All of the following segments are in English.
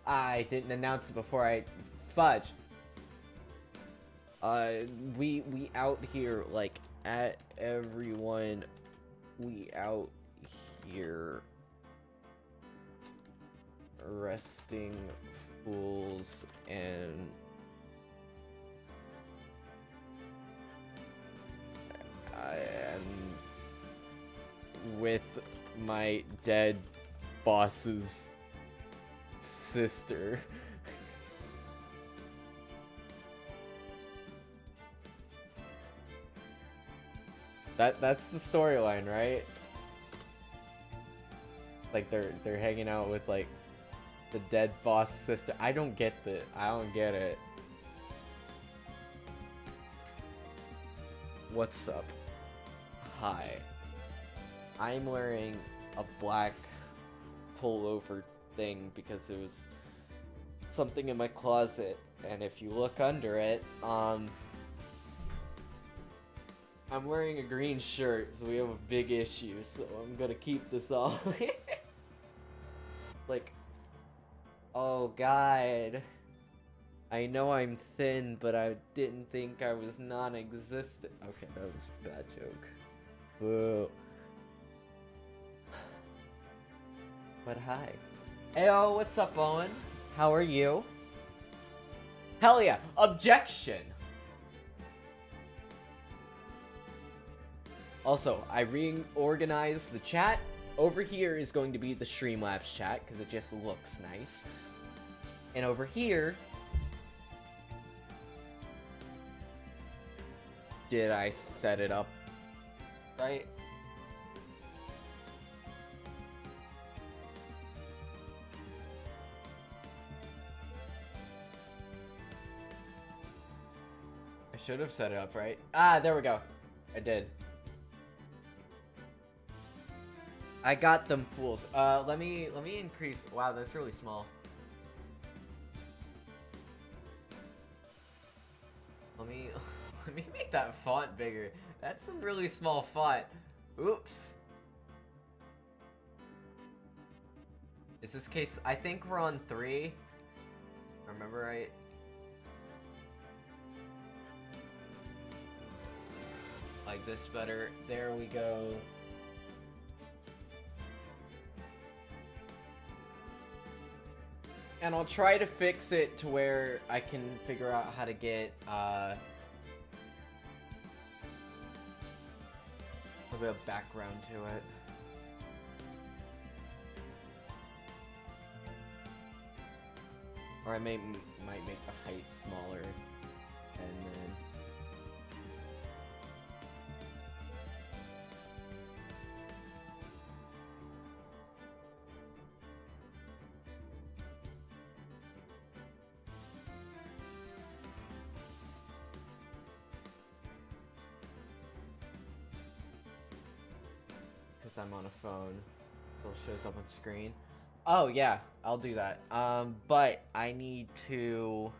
I didn't announce it before I fudge. We out here, like, at everyone. We out here arresting fools and I am with my dead boss's sister. That's the storyline, right? Like they're hanging out with like the dead boss sister. I don't get it. What's up? Hi. I'm wearing a black pullover thing because there was something in my closet, and if you look under it, I'm wearing a green shirt, so we have a big issue, so I'm gonna keep this on. Like, oh god. I know I'm thin, but I didn't think I was non-existent. Okay, that was a bad joke. Boo. But hi. Heyo, what's up, Owen? How are you? Hell yeah! Objection! Also, I reorganized the chat. Over here is going to be the Streamlabs chat, because it just looks nice. And over here... Did I set it up right? I should have set it up right. Ah, there we go. I did. I got them fools. Let me increase. Wow, that's really small. Let me make that font bigger. That's some really small font. Oops. Is this case? I think we're on 3. Remember right? Like this better. There we go. And I'll try to fix it to where I can figure out how to get a bit of background to it. Or I might make the height smaller, and then because I'm on a phone, so it shows up on screen. Oh yeah, I'll do that. But I need to...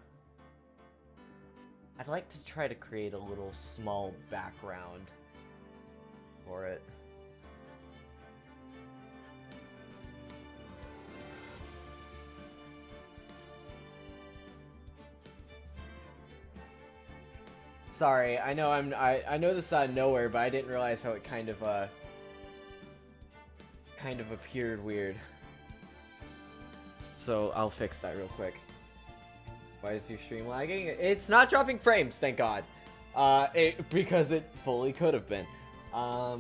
I'd like to try to create a little small background for it. Sorry, I know I know this is out of nowhere, but I didn't realize how it kind of appeared weird. So I'll fix that real quick. Why is your stream lagging? It's not dropping frames, thank God. Because it fully could have been. So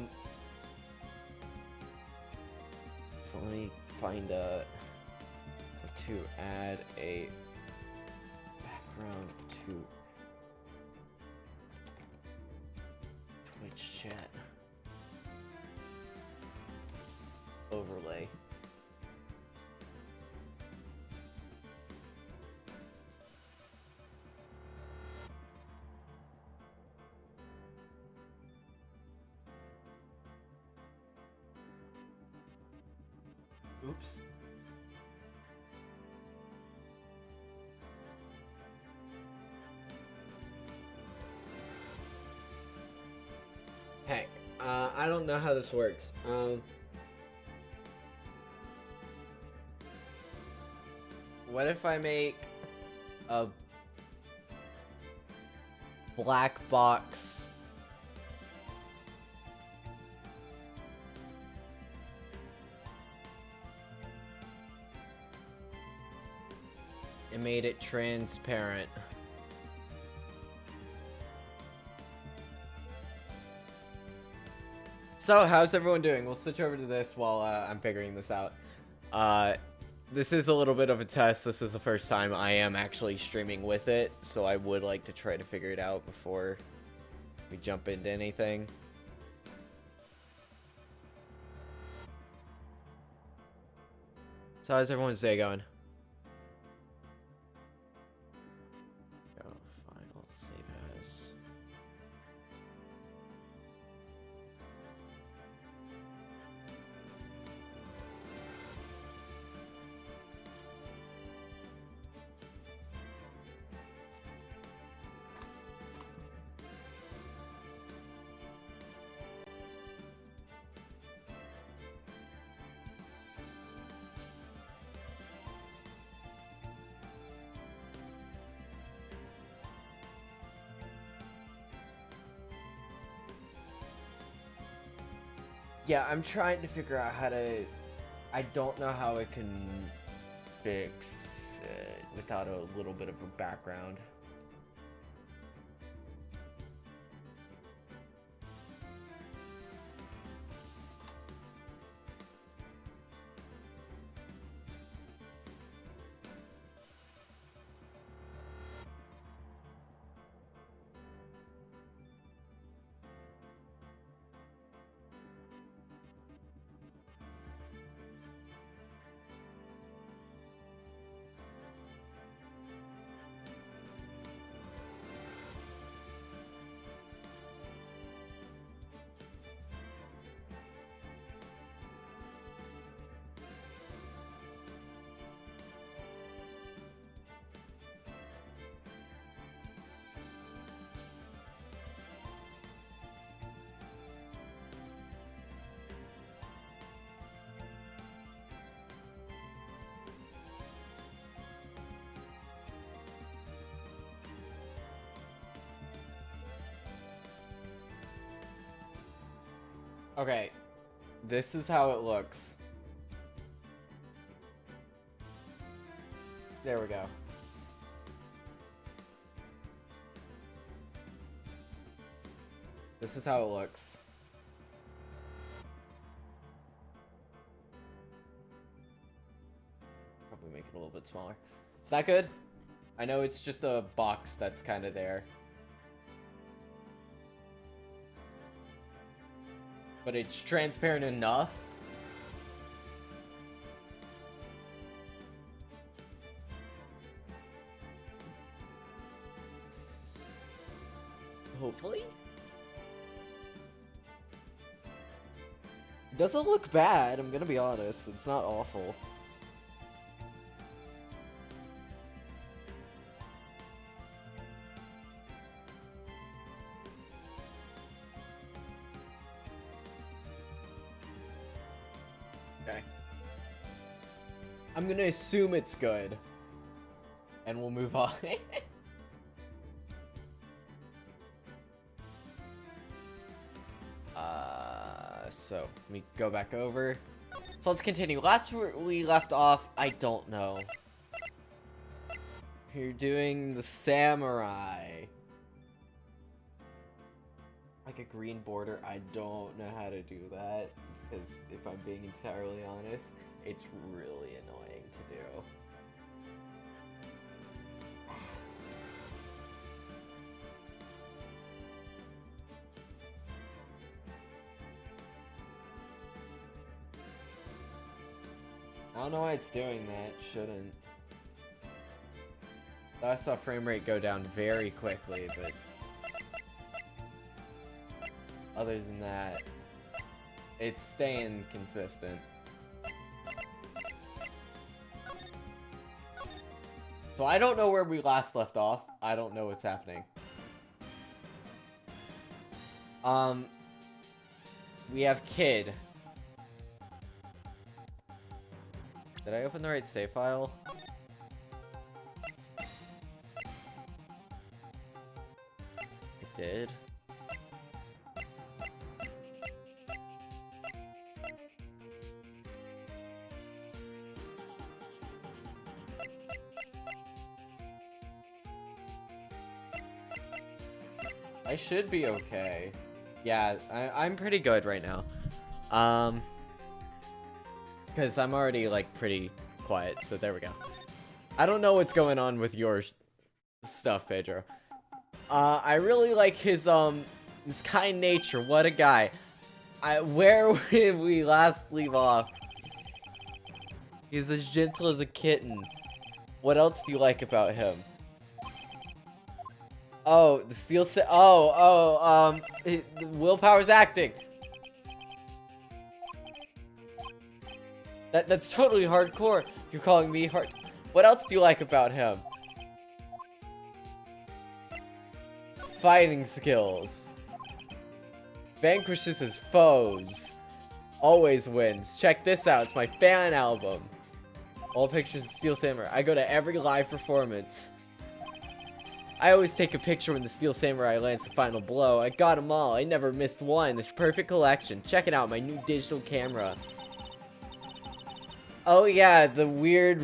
let me find to add a background to Twitch chat. Overlay. Oops. Hey, I don't know how this works. What if I make a black box and made it transparent? So, how's everyone doing? We'll switch over to this while I'm figuring this out. This is a little bit of a test. This is the first time I am actually streaming with it, so I would like to try to figure it out before we jump into anything. So how's everyone's day going? Go final save as. Yeah, I'm trying to figure out how to... I don't know how I can fix it without a little bit of a background. Okay, this is how it looks. There we go. This is how it looks. Probably make it a little bit smaller. Is that good? I know it's just a box that's kind of there. But it's transparent enough. Hopefully. It doesn't look bad, I'm gonna be honest. It's not awful. Okay. I'm gonna assume it's good. And we'll move on. So, let me go back over. So let's continue. Last we left off, I don't know. You're doing the samurai. Like a green border, I don't know how to do that. Because if I'm being entirely honest, it's really annoying to do. I don't know why it's doing that. Shouldn't. I saw frame rate go down very quickly, but other than that, it's staying consistent. So I don't know where we last left off. I don't know what's happening. We have Kid. Did I open the right save file? did. I should be okay. Yeah, I'm pretty good right now. Because I'm already, like, pretty quiet, so there we go. I don't know what's going on with your stuff, Pedro. I really like his kind nature. What a guy. Where did we last leave off? He's as gentle as a kitten. What else do you like about him? Oh, the steel set. Willpower's acting. That's totally hardcore. You're calling me hard. What else do you like about him? Fighting skills. Vanquishes his foes. Always wins. Check this out. It's my fan album. All pictures of Steel Samurai. I go to every live performance. I always take a picture when the Steel Samurai lands the final blow. I got them all. I never missed one. This perfect collection. Check it out. My new digital camera. Oh yeah, the weird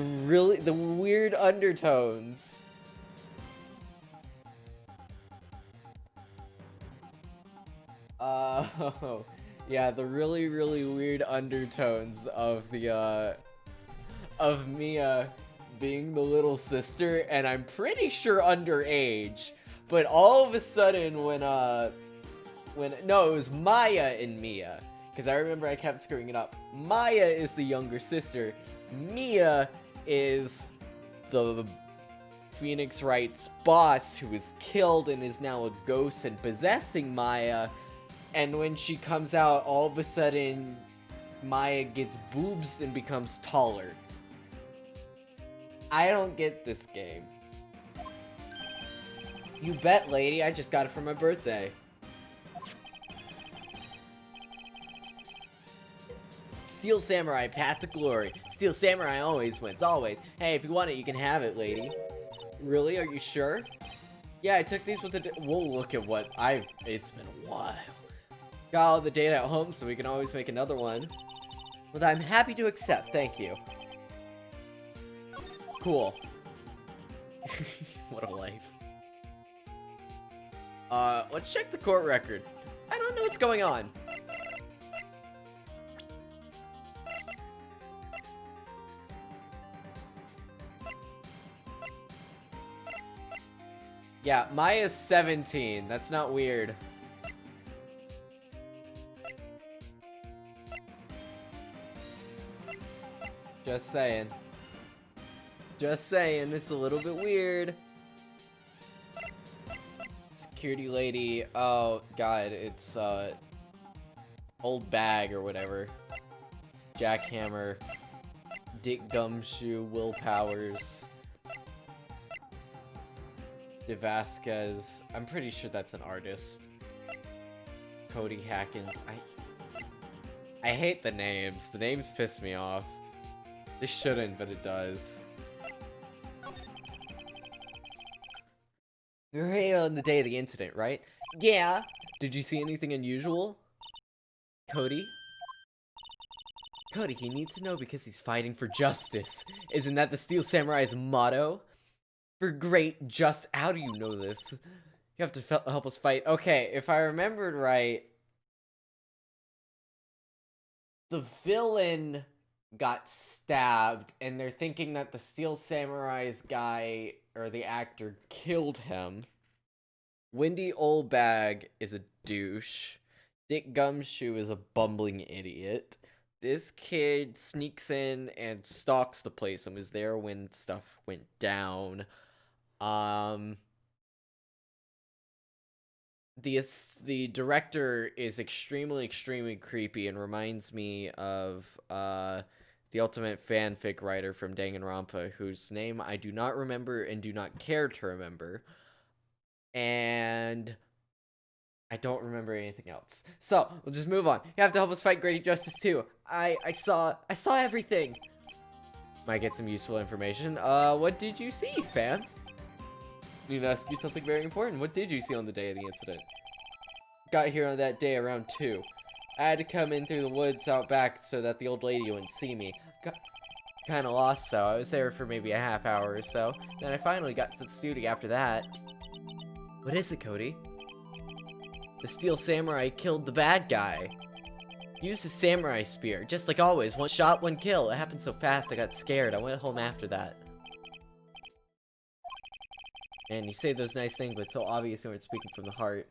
undertones. Yeah, the really weird undertones of the of Mia being the little sister, and I'm pretty sure underage. But all of a sudden when no, it was Maya and Mia. Because I remember I kept screwing it up. Maya is the younger sister. Mia is the Phoenix Wright's boss who was killed and is now a ghost and possessing Maya. And when she comes out, all of a sudden, Maya gets boobs and becomes taller. I don't get this game. You bet, lady. I just got it for my birthday. Steel Samurai, path to glory. Steel Samurai always wins, always. Hey, if you want it, you can have it, lady. Really? Are you sure? Yeah, I took these with the... We'll look at what it's been a while. Got all the data at home, so we can always make another one. But I'm happy to accept, thank you. Cool. What a life. Let's check the court record. I don't know what's going on. Yeah, Maya's 17. That's not weird. Just saying. Just saying, it's a little bit weird. Security lady. Oh, God, it's, old bag or whatever. Jackhammer. Dick Gumshoe. Will Powers. De Vasquez. I'm pretty sure that's an artist. Cody Hackins. I hate the names. The names piss me off. They shouldn't, but it does. We were here on the day of the incident, right? Yeah. Did you see anything unusual? Cody? Cody, he needs to know because he's fighting for justice. Isn't that the Steel Samurai's motto? For great just... How do you know this? You have to help us fight. Okay, if I remembered right... The villain got stabbed, and they're thinking that the Steel Samurai's guy, or the actor, killed him. Wendy Oldbag is a douche. Dick Gumshoe is a bumbling idiot. This kid sneaks in and stalks the place and was there when stuff went down. The director is extremely creepy and reminds me of the ultimate fanfic writer from Danganronpa, whose name I do not remember and do not care to remember. And I don't remember anything else. So, we'll just move on. You have to help us fight great justice too. I saw everything. Might get some useful information. What did you see, fam? Need to ask you something very important. What did you see on the day of the incident? Got here on that day around 2. I had to come in through the woods out back so that the old lady wouldn't see me. Got kind of lost, though. I was there for maybe a half hour or so. Then I finally got to the studio after that. What is it, Cody? The Steel Samurai killed the bad guy. He used his samurai spear, just like always. One shot, one kill. It happened so fast, I got scared. I went home after that. And you say those nice things, but it's so obvious you weren't speaking from the heart.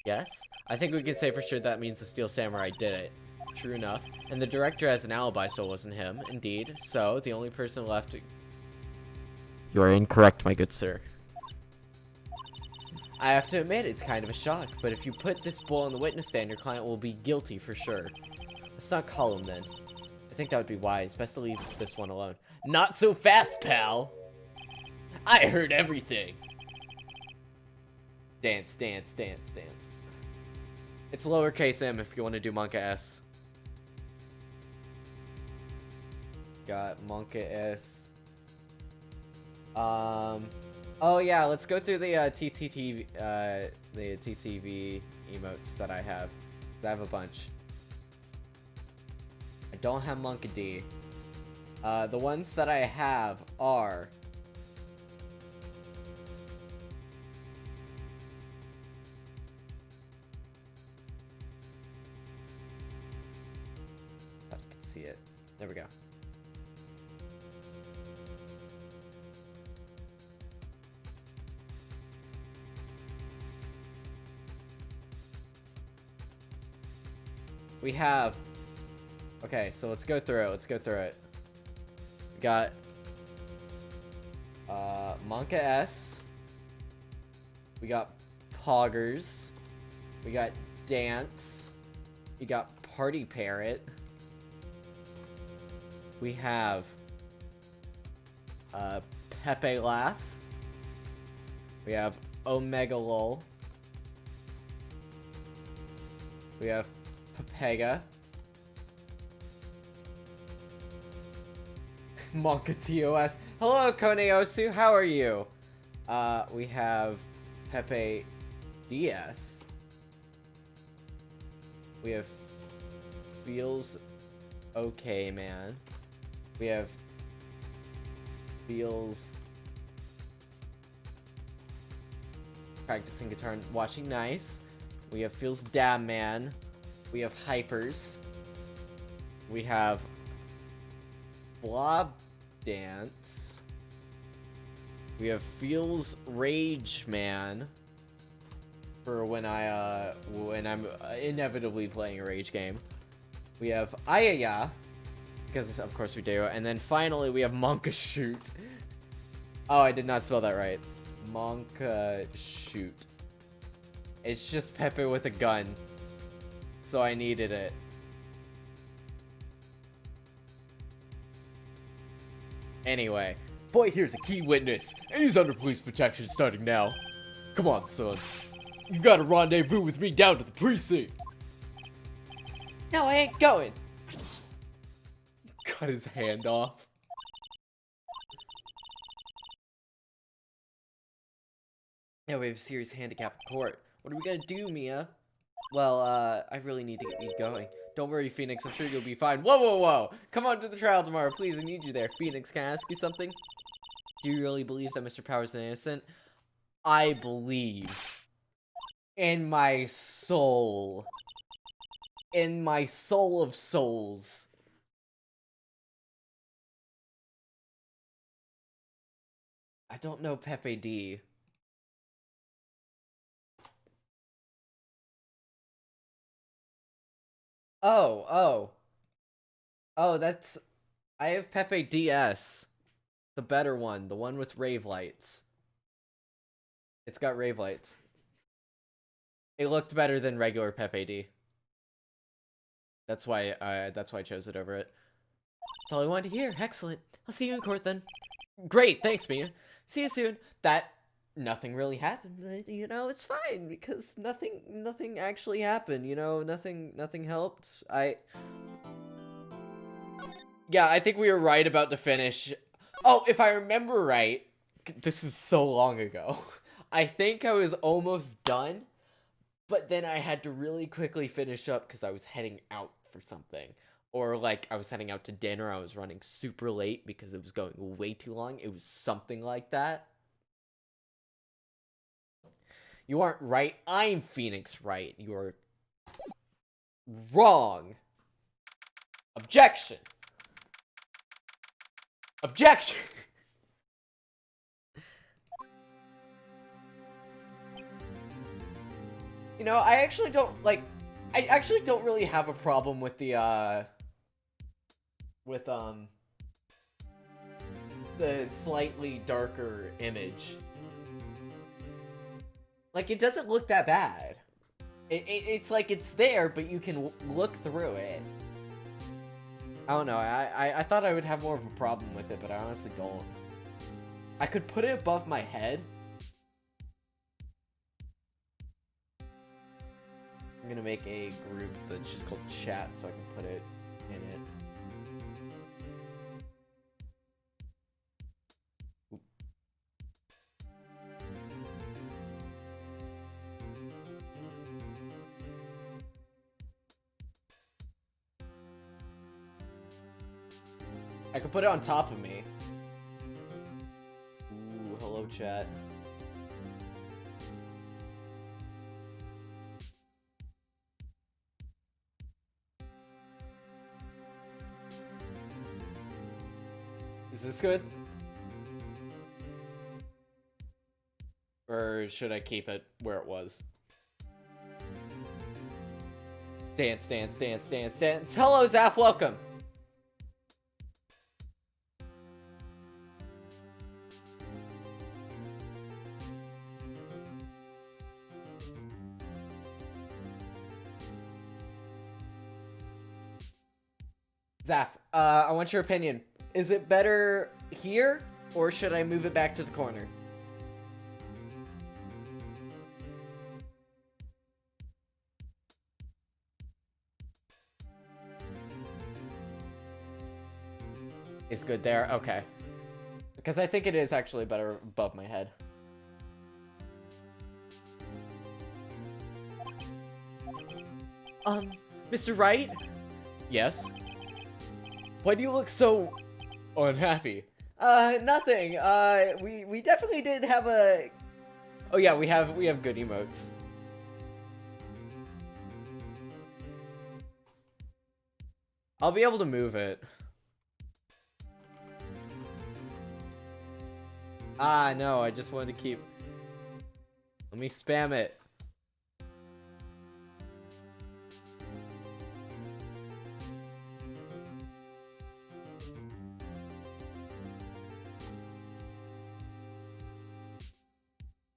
Yes? I think we can say for sure that means the Steel Samurai did it. True enough. And the director has an alibi, so it wasn't him. Indeed. So, the only person left... You are incorrect, my good sir. I have to admit, it's kind of a shock, but if you put this bull on the witness stand, your client will be guilty for sure. Let's not call him then. I think that would be wise. Best to leave this one alone. Not so fast, pal! I heard everything! Dance, dance, dance, dance. It's lowercase m if you want to do Monka S. Got Monka S. Oh yeah, let's go through the TTV emotes that I have. I have a bunch. I don't have Monka D. The ones that I have are... I can see it. There we go. We have... Okay, so let's go through it. Let's go through it. We got... Monka S. We got Poggers. We got Dance. We got Party Parrot. We have... Pepe Laugh. We have Omega Lol. We have... Pega. Monka TOS. Hello, Koneosu. How are you? We have Pepe DS. We have Feels Okay, man. We have Feels Practicing guitar and watching nice. We have Feels Damn Man. We have Hypers. We have Blob Dance. We have Feels Rage Man for when I'm inevitably playing a rage game. We have Ayaya, because of course we do. And then finally we have Monka Shoot. Oh, I did not spell that right. Monka Shoot. It's just Pepe with a gun. So I needed it. Anyway, boy here's a key witness, and he's under police protection starting now. Come on, son. You gotta rendezvous with me down to the precinct. No, I ain't going. Cut his hand off. Yeah, we have a serious handicap in court. What are we gonna do, Mia? Well, I really need to get me going. Don't worry, Phoenix. I'm sure you'll be fine. Whoa, whoa, whoa! Come on to the trial tomorrow, please. I need you there. Phoenix, can I ask you something? Do you really believe that Mr. Powers is innocent? I believe. In my soul. In my soul of souls. I don't know Pepe D. Oh, that's... I have Pepe DS. The better one. The one with rave lights. It's got rave lights. It looked better than regular Pepe D. That's why I chose it over it. That's all I wanted to hear. Excellent. I'll see you in court then. Great, thanks, Mia. See you soon. Nothing really happened, but, you know, it's fine, because nothing actually happened, you know, nothing helped. Yeah, I think we were right about to finish. Oh, if I remember right, This is so long ago. I think I was almost done, but then I had to really quickly finish up because I was heading out for something. Or, like, I was heading out to dinner. I was running super late because it was going way too long. It was something like that. You aren't right. I'm Phoenix Wright. You're wrong. Objection. Objection. You know, I actually don't really have a problem with the the slightly darker image. Like, it doesn't look that bad. It's like it's there, but you can look through it. I don't know, I thought I would have more of a problem with it, but I honestly don't. I could put it above my head. I'm gonna make a group that's just called chat so I can put it in it. Oop. I could put it on top of me. Ooh, hello chat. Is this good? Or should I keep it where it was? Dance, dance, dance, dance, dance. Hello, Zaf, welcome. Zaf, I want your opinion. Is it better here, or should I move it back to the corner? It's good there? Okay. Because I think it is actually better above my head. Mr. Wright? Yes? Why do you look so unhappy? Nothing. We definitely did have a... Oh yeah, we have good emotes. I'll be able to move it. Ah, no, I just wanted to keep... Let me spam it.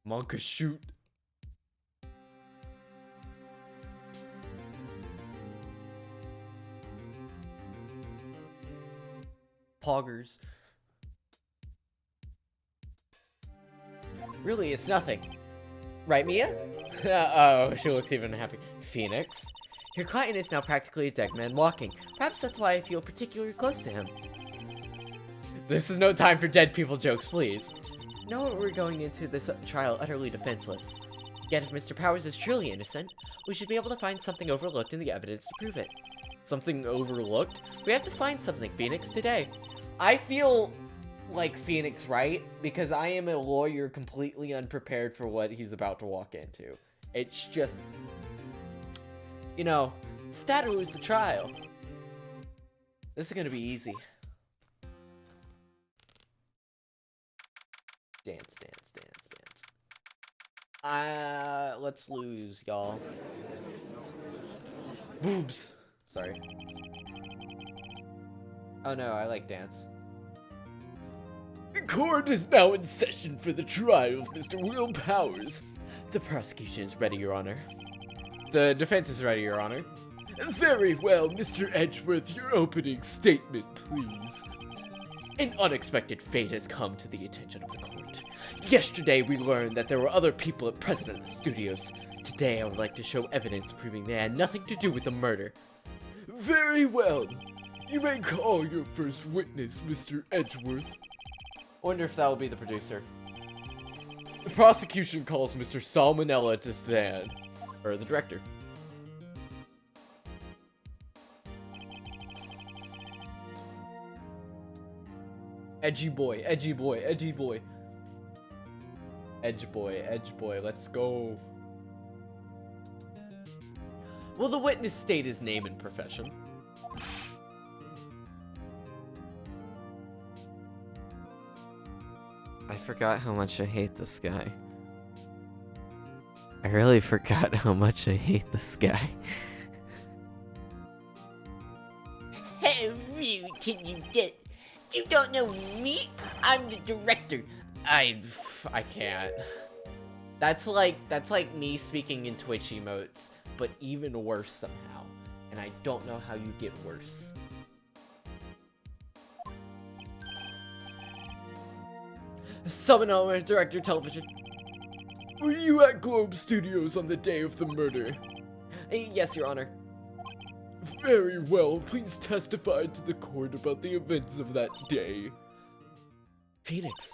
Monka shoot. Poggers. Really, it's nothing. Right, Mia? Oh, she looks even happy. Phoenix? Your client is now practically a dead man walking. Perhaps that's why I feel particularly close to him. This is no time for dead people jokes, please. No, we're going into this trial utterly defenseless. Yet if Mr. Powers is truly innocent, we should be able to find something overlooked in the evidence to prove it. Something overlooked? We have to find something, Phoenix, today. I feel like Phoenix Wright because I am a lawyer completely unprepared for what he's about to walk into. It's just... You know, it's that or lose the trial. This is gonna be easy. Dance, dance, dance, dance. Let's lose, y'all. Boobs. Sorry. Oh no, I like dance. The court is now in session for the trial of Mr. Will Powers. The prosecution is ready, Your Honor. The defense is ready, Your Honor. Very well, Mr. Edgeworth, your opening statement, please. An unexpected fate has come to the attention of the court. Yesterday, we learned that there were other people present at the studios. Today, I would like to show evidence proving they had nothing to do with the murder. Very well. You may call your first witness, Mr. Edgeworth. Wonder if that will be the producer. The prosecution calls Mr. Salmonella to stand. Or the director. Edgy boy, edgy boy, edgy boy. Edge boy, let's go. Will the witness state his name and profession? I forgot how much I hate this guy. I really forgot how much I hate this guy. How rude can you get? You don't know me? I'm the director. I can't. That's like me speaking in Twitch emotes, but even worse somehow. And I don't know how you get worse. Summon element director television. Were you at Globe Studios on the day of the murder? Yes, Your Honor. Very well, please testify to the court about the events of that day. Phoenix,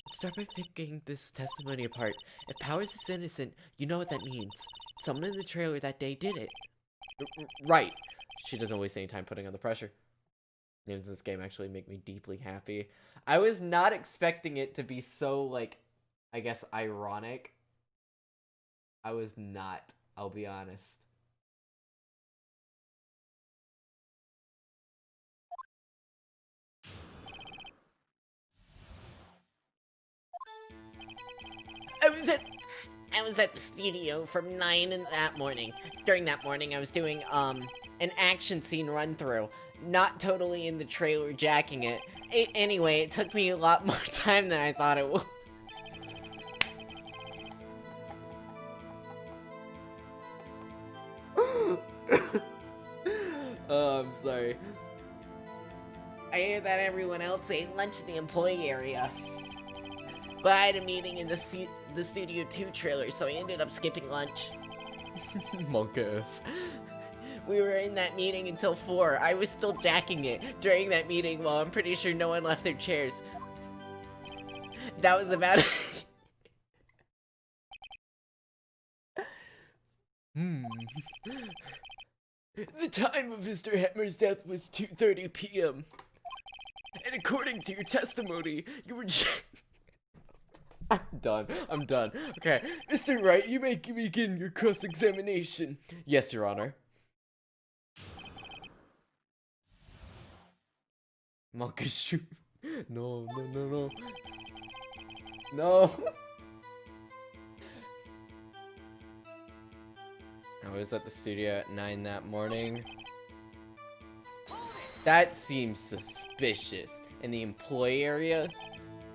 let's start by picking this testimony apart. If Powers is innocent, you know what that means. Someone in the trailer that day did it. Right. She doesn't waste any time putting on the pressure. Names in this game actually make me deeply happy. I was not expecting it to be so, like, I guess, ironic. I was not, I'll be honest. I was at the studio from 9 in that morning. During that morning, I was doing, an action scene run-through. Not totally in the trailer jacking it. Anyway, it took me a lot more time than I thought it would. Oh, I'm sorry. I hear that everyone else ate lunch in the employee area. But I had a meeting in the Studio 2 trailer, so I ended up skipping lunch. Monkus. We were in that meeting until 4. I was still jacking it during that meeting, while I'm pretty sure no one left their chairs. That was about it. The time of Mr. Hammer's death was 2:30 p.m. And according to your testimony, you were I'm done. Okay, Mr. Wright, you may begin your cross-examination. Yes, Your Honor. Monkus shoot. No. No. I was at the studio at 9 that morning. That seems suspicious. In the employee area?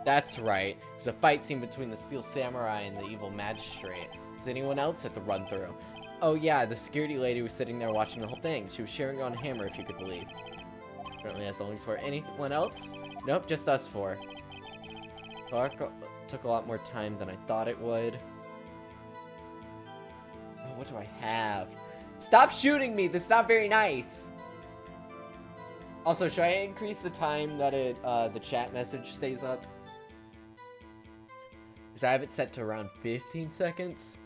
That's right. There's a fight scene between the Steel Samurai and the evil magistrate. Was anyone else at the run-through? Oh yeah, the security lady was sitting there watching the whole thing. She was sharing on Hammer, if you could believe. Currently has the links for anyone else? Nope, just us 4. Took a lot more time than I thought it would. Oh, what do I have? Stop shooting me! That's not very nice! Also, should I increase the time that the chat message stays up? Because I have it set to around 15 seconds.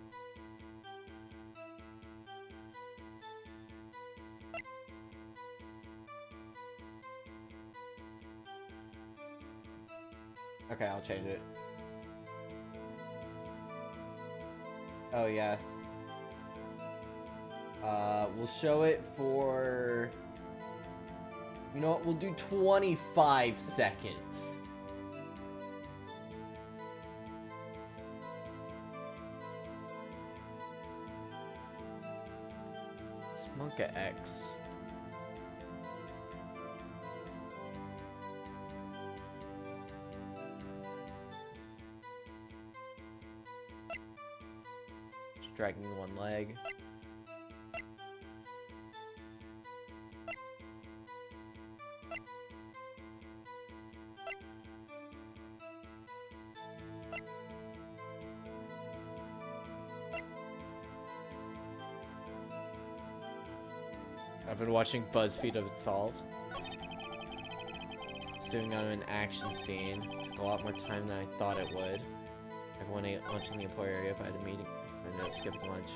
Okay, I'll change it. Oh, yeah. We'll show it for... You know what? We'll do 25 seconds. Monka X. Just dragging one leg. I've been watching BuzzFeed of It Solved. doing on an action scene. Took a lot more time than I thought it would. Everyone ate lunch in the employee area by the meeting, so I ended up skipping lunch.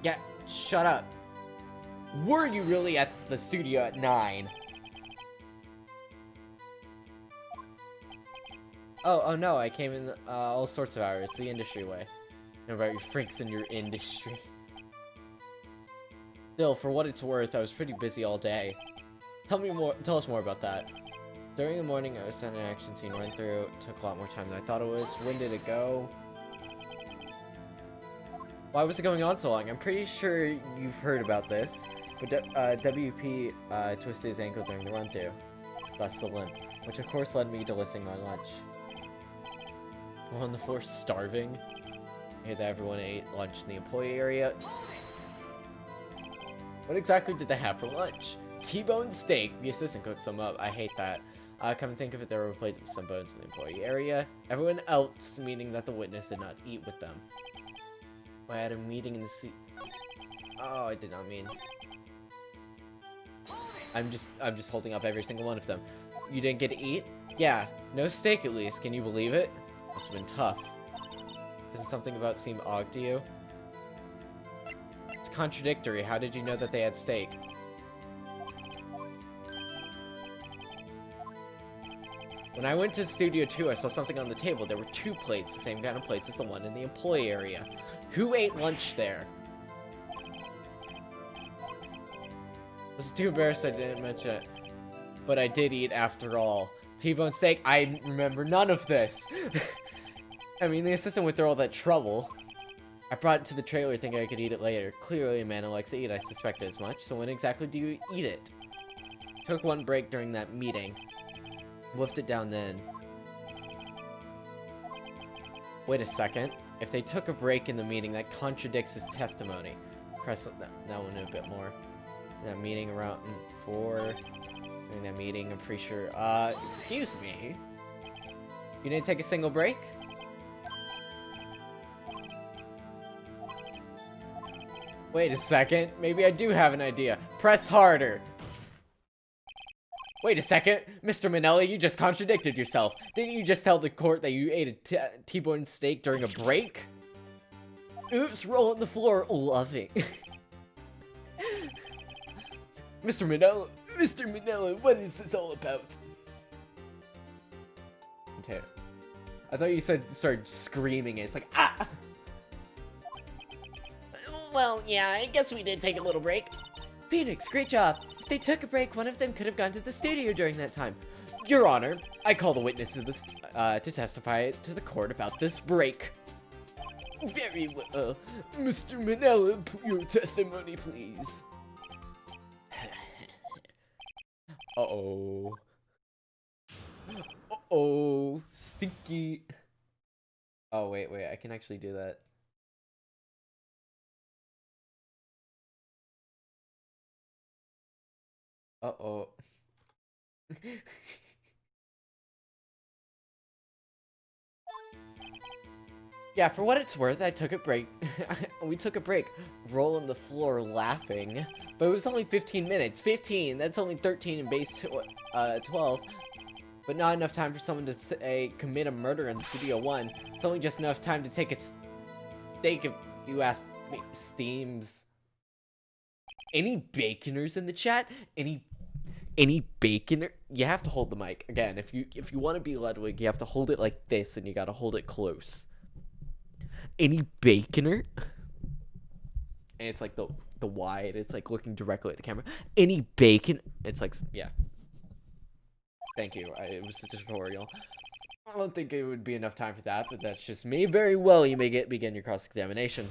Yeah, shut up. Were you really at the studio at 9? Oh no, I came in all sorts of hours. It's the industry way. Know about your freaks in your industry. Still, for what it's worth, I was pretty busy all day. Tell us more about that. During the morning, I was sent an action scene run through. It took a lot more time than I thought it was. When did it go? Why was it going on so long? I'm pretty sure you've heard about this, but WP twisted his ankle during the run through. Thus the limp, which of course led me to listing my lunch. I'm on the floor starving. I hear that everyone ate lunch in the employee area. What exactly did they have for lunch? T-bone steak. The assistant cooked some up. I hate that. Come and think of it, they were replaced with some bones in the employee area. Everyone else, meaning that the witness did not eat with them. I had a meeting in the Oh, I did not mean. I'm just holding up every single one of them. You didn't get to eat? Yeah, no steak at least. Can you believe it? Must have been tough. Isn't something about seem odd to you? It's contradictory. How did you know that they had steak? When I went to Studio 2, I saw something on the table. There were 2 plates, the same kind of plates as the one in the employee area. Who ate lunch there? I was too embarrassed I didn't mention it. But I did eat after all. T-bone steak? I remember none of this. I mean, the assistant went through all that trouble. I brought it to the trailer thinking I could eat it later. Clearly a man who likes to eat, I suspected as much. So when exactly do you eat it? Took one break during that meeting. Wolfed it down then. Wait a second. If they took a break in the meeting, that contradicts his testimony. Press that one a bit more. That meeting around 4. During that meeting, I'm pretty sure. Excuse me. You didn't take a single break? Wait a second. Maybe I do have an idea. Press harder. Wait a second, Mr. Manelli, you just contradicted yourself. Didn't you just tell the court that you ate a T-bone steak during a break? Oops, roll on the floor, loving. Mr. Manelli, what is this all about? Okay. I thought you said start screaming it. It's like, ah! Well, yeah, I guess we did take a little break. Phoenix, great job. If they took a break, one of them could have gone to the studio during that time. Your Honor, I call the witnesses to testify to the court about this break. Very well. Mr. Manella, your testimony, please. Uh-oh. Uh-oh. Stinky. Oh, wait, I can actually do that. Uh-oh. Yeah, for what it's worth, I took a break. We took a break. Roll on the floor laughing. But it was only 15 minutes. 15! That's only 13 in base 12. But not enough time for someone to say, commit a murder in Studio 1. It's only just enough time to take a steak if you ask me. Steams. Any baconers in the chat? Any baconer? You have to hold the mic. Again, if you want to be Ludwig, you have to hold it like this, and you gotta hold it close. Any baconer? And it's like the wide, it's like looking directly at the camera. Any bacon? It's like, yeah. Thank you. It was a tutorial. I don't think it would be enough time for that, but that's just me. Very well, you may begin your cross-examination.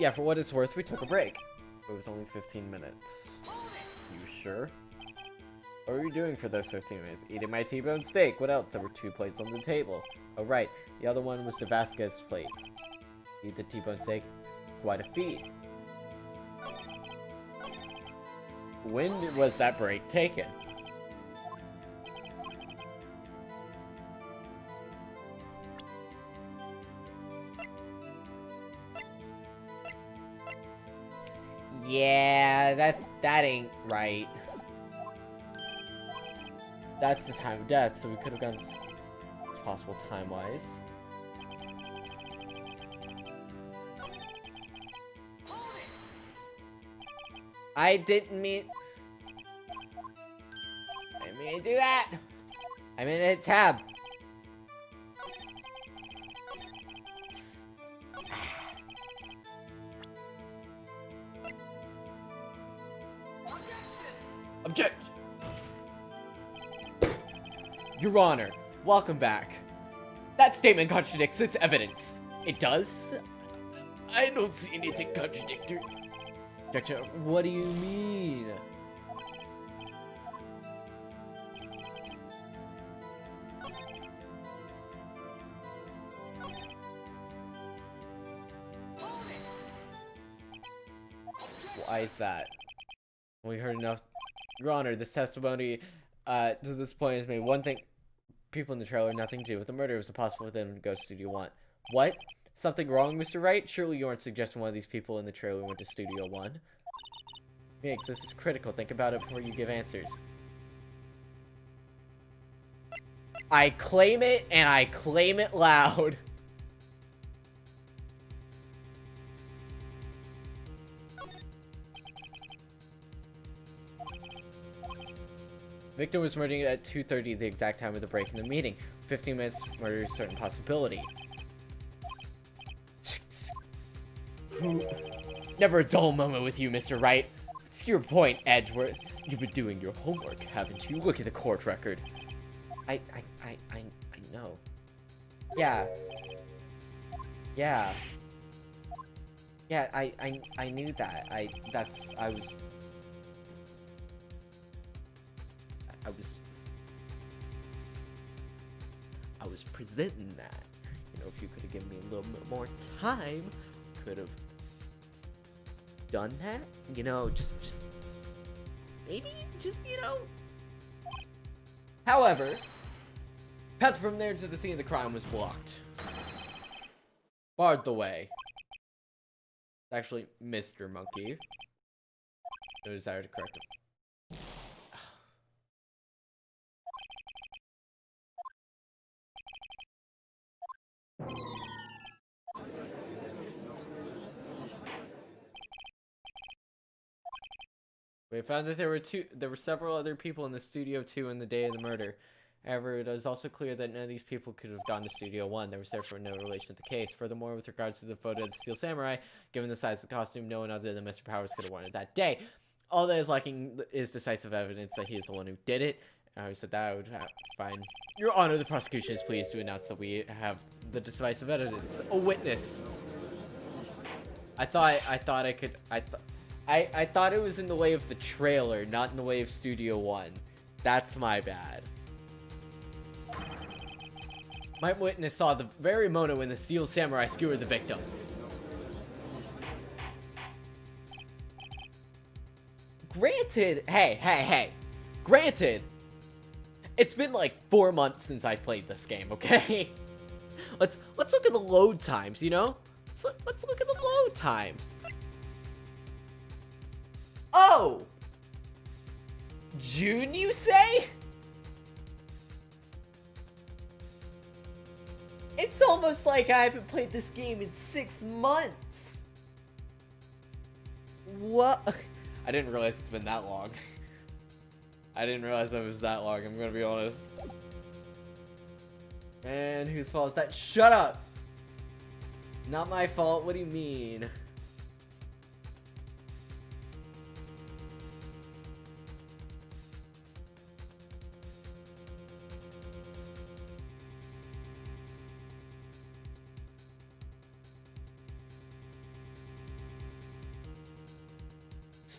Yeah, for what it's worth, we took a break. It was only 15 minutes. You sure? What were you doing for those 15 minutes? Eating my T-bone steak. What else? There were 2 plates on the table. Oh, right. The other one was the Vasquez plate. Eat the T-bone steak. Quite a feat. When was that break taken? Yeah, that ain't right. That's the time of death, so we could have gone possible time-wise. I didn't mean to do that. I meant to hit tab. Object! Your Honor, welcome back. That statement contradicts this evidence. It does? I don't see anything contradictory. Objection. What do you mean? Why is that? We heard enough. Your Honor, this testimony to this point has made one thing. People in the trailer nothing to do with the murder. It was impossible for them to go to Studio 1. What? Something wrong, Mr. Wright? Surely you aren't suggesting one of these people in the trailer went to Studio 1. Mix, this is critical. Think about it before you give answers. I claim it, and I claim it loud. Victim was murdered at 2:30, the exact time of the break in the meeting. 15 minutes, murder is a certain possibility. Never a dull moment with you, Mr. Wright. What's your point, Edgeworth? You've been doing your homework, haven't you? Look at the court record. I know. Yeah. Yeah. Yeah, I knew that. I was presenting that. You know, if you could have given me a little bit more time, could have done that. You know, just maybe, you know. However, path from there to the scene of the crime was blocked. Barred the way. Actually, Mr. Monkey. No desire to correct him. We found that there were several other people in the Studio 2 on the day of the murder. However, it is also clear that none of these people could have gone to Studio 1. There was therefore no relation to the case. Furthermore, with regards to the photo of the Steel Samurai, given the size of the costume, no one other than Mr. Powers could have worn it that day. All that is lacking is decisive evidence that he is the one who did it. I said that I would find. Your Honor, the prosecution is pleased to announce that we have the decisive evidence. A witness. I thought it was in the way of the trailer, not in the way of Studio 1. That's my bad. My witness saw the very moment when the Steel Samurai skewered the victim. Granted, hey. Granted, it's been like 4 months since I played this game, okay? Let's look at the load times, you know? Let's look at the load times. Oh! June, you say? It's almost like I haven't played this game in 6 months. What? I didn't realize it's been that long. I didn't realize it was that long, I'm gonna be honest. And whose fault is that? Shut up! Not my fault, what do you mean?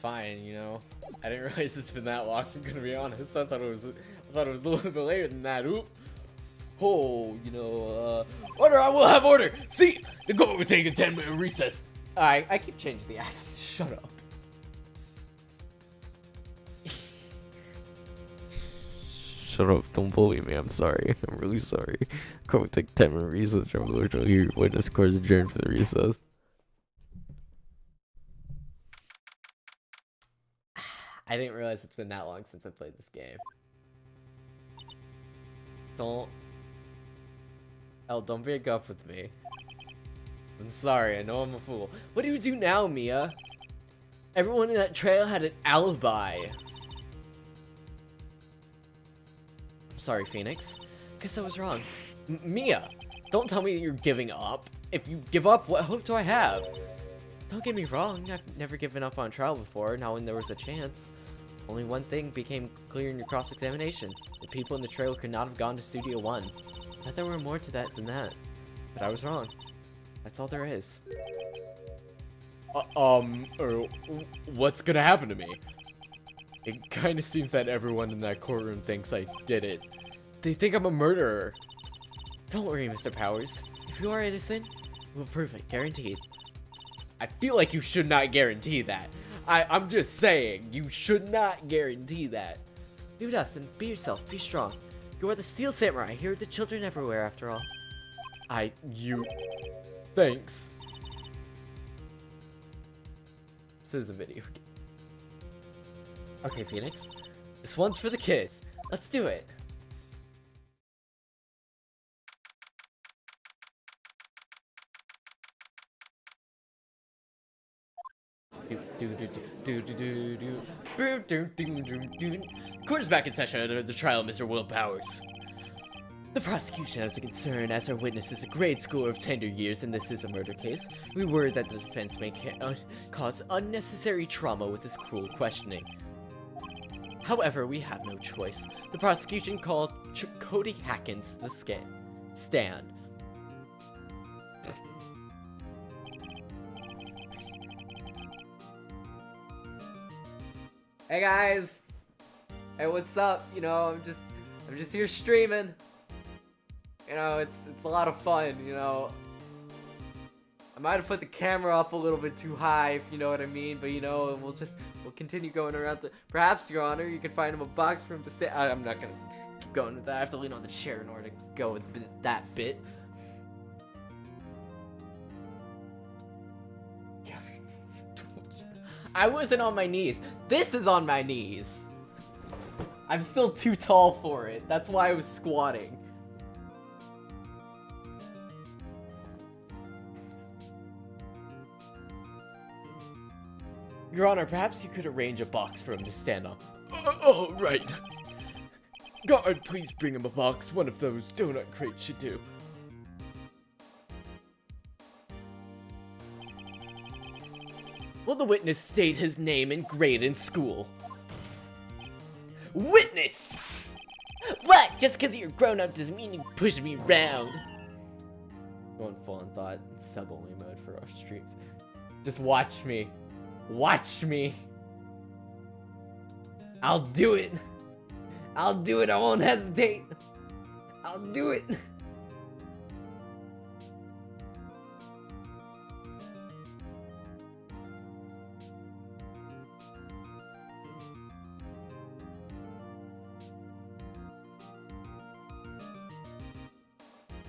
Fine, you know. I didn't realize it's been that long, I'm gonna be honest. I thought it was a little bit later than that. Oop. Oh, you know, order, I will have order! See! The court will take a 10-minute recess. Alright, I keep changing the accent. Shut up. Shut up, don't bully me, I'm sorry. I'm really sorry. Court will take a 10-minute recess. Revolution will hear your witness. Court is adjourned for the recess. I didn't realize it's been that long since I played this game. Don't break up with me. I'm sorry, I know I'm a fool. What do you do now, Mia? Everyone in that trail had an alibi. I'm sorry, Phoenix. Guess I was wrong. Mia, don't tell me that you're giving up. If you give up, what hope do I have? Don't get me wrong, I've never given up on trial before, not when there was a chance. Only one thing became clear in your cross-examination. The people in the trail could not have gone to Studio 1. I thought there were more to that than that. But I was wrong. That's all there is. What's gonna happen to me? It kinda seems that everyone in that courtroom thinks I did it. They think I'm a murderer. Don't worry, Mr. Powers. If you are innocent, we'll prove it, guaranteed. I feel like you should not guarantee that. I'm just saying, you should not guarantee that. Do Dustin, be yourself, be strong. You are the Steel Samurai, here are the children everywhere after all. Thanks. This is a video game. Okay, Phoenix. This one's for the kids. Let's do it. Court is back in session under the trial of Mr. Will Powers. The prosecution has a concern as our witness is a grade schooler of tender years and this is a murder case. We worry that the defense may cause unnecessary trauma with this cruel questioning. However, we have no choice. The prosecution called Cody Hackins to the stand. Hey guys! Hey, what's up? You know, I'm just here streaming. You know, it's a lot of fun, you know. I might have put the camera up a little bit too high, if you know what I mean, but you know, we'll continue going around the... Perhaps, Your Honor, you can find him a box for him to stay... I'm not gonna keep going with that. I have to lean on the chair in order to go with that bit. I wasn't on my knees. This is on my knees. I'm still too tall for it. That's why I was squatting. Your Honor, perhaps you could arrange a box for him to stand on. Oh, right. Guard, please bring him a box. One of those donut crates should do. Will the witness state his name and grade in school? Witness! What? Just because you're grown up doesn't mean you push me around. Going full on thought, sub-only mode for our streams. Just watch me. Watch me. I'll do it. I'll do it. I won't hesitate. I'll do it.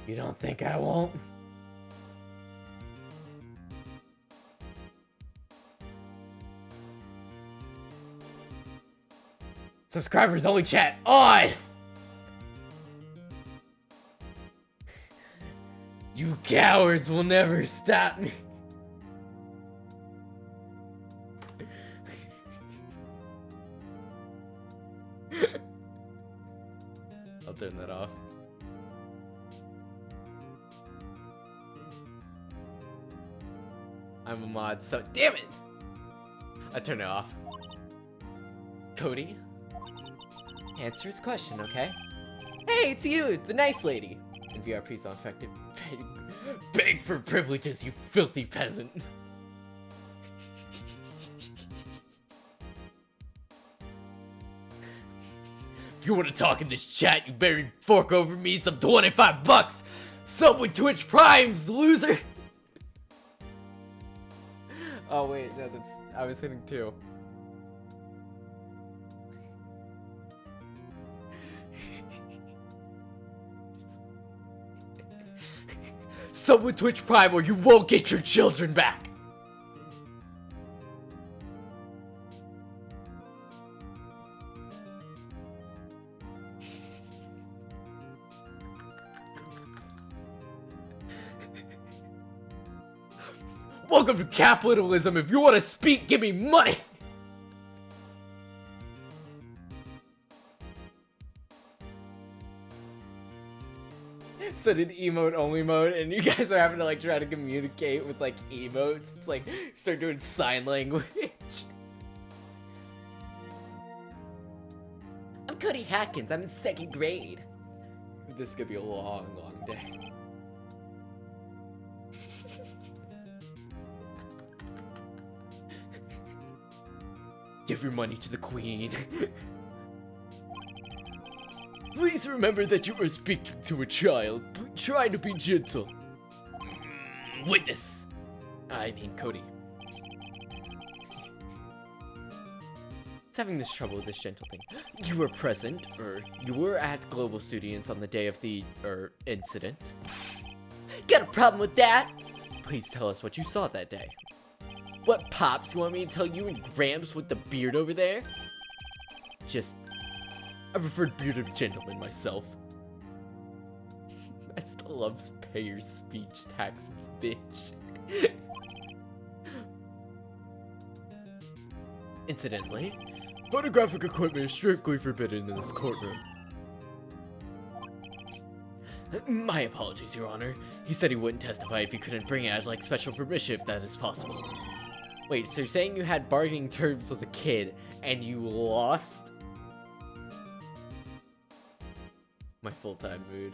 You don't think I won't? Subscribers only chat on! You cowards will never stop me. I'll turn that off. I'm a mod, so damn it! I turn it off. Cody? Answer his question, okay? Hey, it's you, the nice lady. And VRP's unaffected. Beg for privileges, you filthy peasant. If you want to talk in this chat, you better fork over me some 25 bucks. Sub with Twitch Primes, loser. Oh wait, no, that's... I was hitting 2. Sub with Twitch Prime or you won't get your children back! Welcome to capitalism. If you want to speak, give me money. Set an emote only mode, and you guys are having to like try to communicate with like emotes. It's like start doing sign language. I'm Cody Hatkins. I'm in 2nd grade. This could be a long, long day. Give your money to the queen. Please remember that you are speaking to a child. Try to be gentle. Witness. I mean Cody. It's having this trouble with this gentle thing. You were present, or you were at Global Studios on the day of the, incident. Got a problem with that? Please tell us what you saw that day. What, Pops? You want me to tell you and Gramps with the beard over there? I preferred bearded gentlemen myself. I still love pay your speech taxes, bitch. Incidentally, photographic equipment is strictly forbidden in this courtroom. My apologies, Your Honor. He said he wouldn't testify if he couldn't bring it as like special permission if that is possible. Wait, so you're saying you had bargaining terms with a kid and you lost? My full-time mood.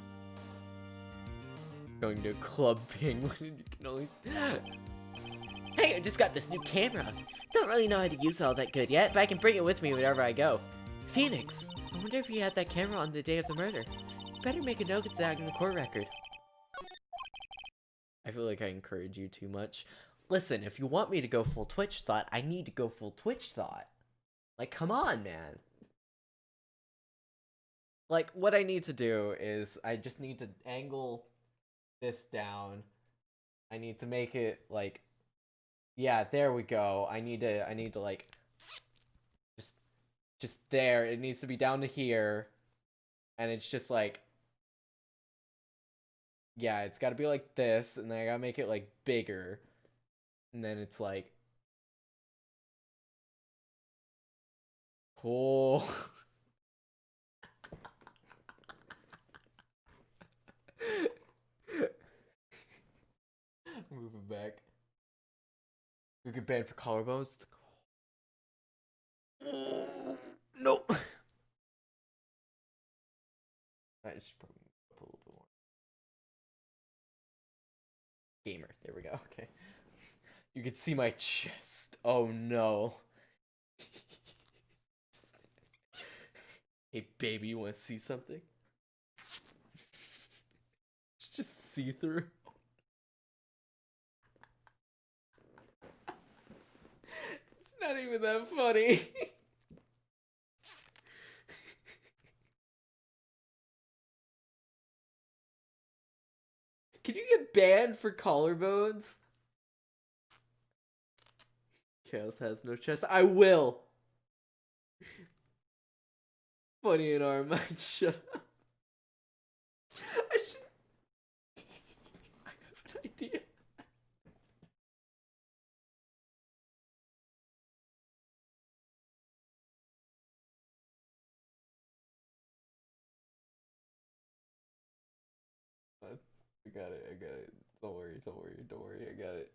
Going to a club penguin and you can only... Hey, I just got this new camera. Don't really know how to use it all that good yet, but I can bring it with me wherever I go. Phoenix, I wonder if you had that camera on the day of the murder. You better make a note of that in the court record. I feel like I encourage you too much. Listen, if you want me to go full Twitch thought, I need to go full Twitch thought. Like, come on, man. Like, what I need to do is, I just need to angle this down. I need to make it, like, yeah, there we go. I need to, like, just there. It needs to be down to here. And it's just, like, yeah, it's gotta be like this, and then I gotta make it, like, bigger. And then it's, like, cool. Moving back. We get banned for collarbones. Nope. I should probably up a little bit more. Gamer. There we go. Okay. You can see my chest. Oh no. Hey baby, you wanna see something? It's just see-through. It's not even that funny. Can you get banned for collarbones? Chaos has no chest. I will. Funny in our mind. Shut up. I should. I have an idea. I got it. I got it. Don't worry. Don't worry. Don't worry. I got it.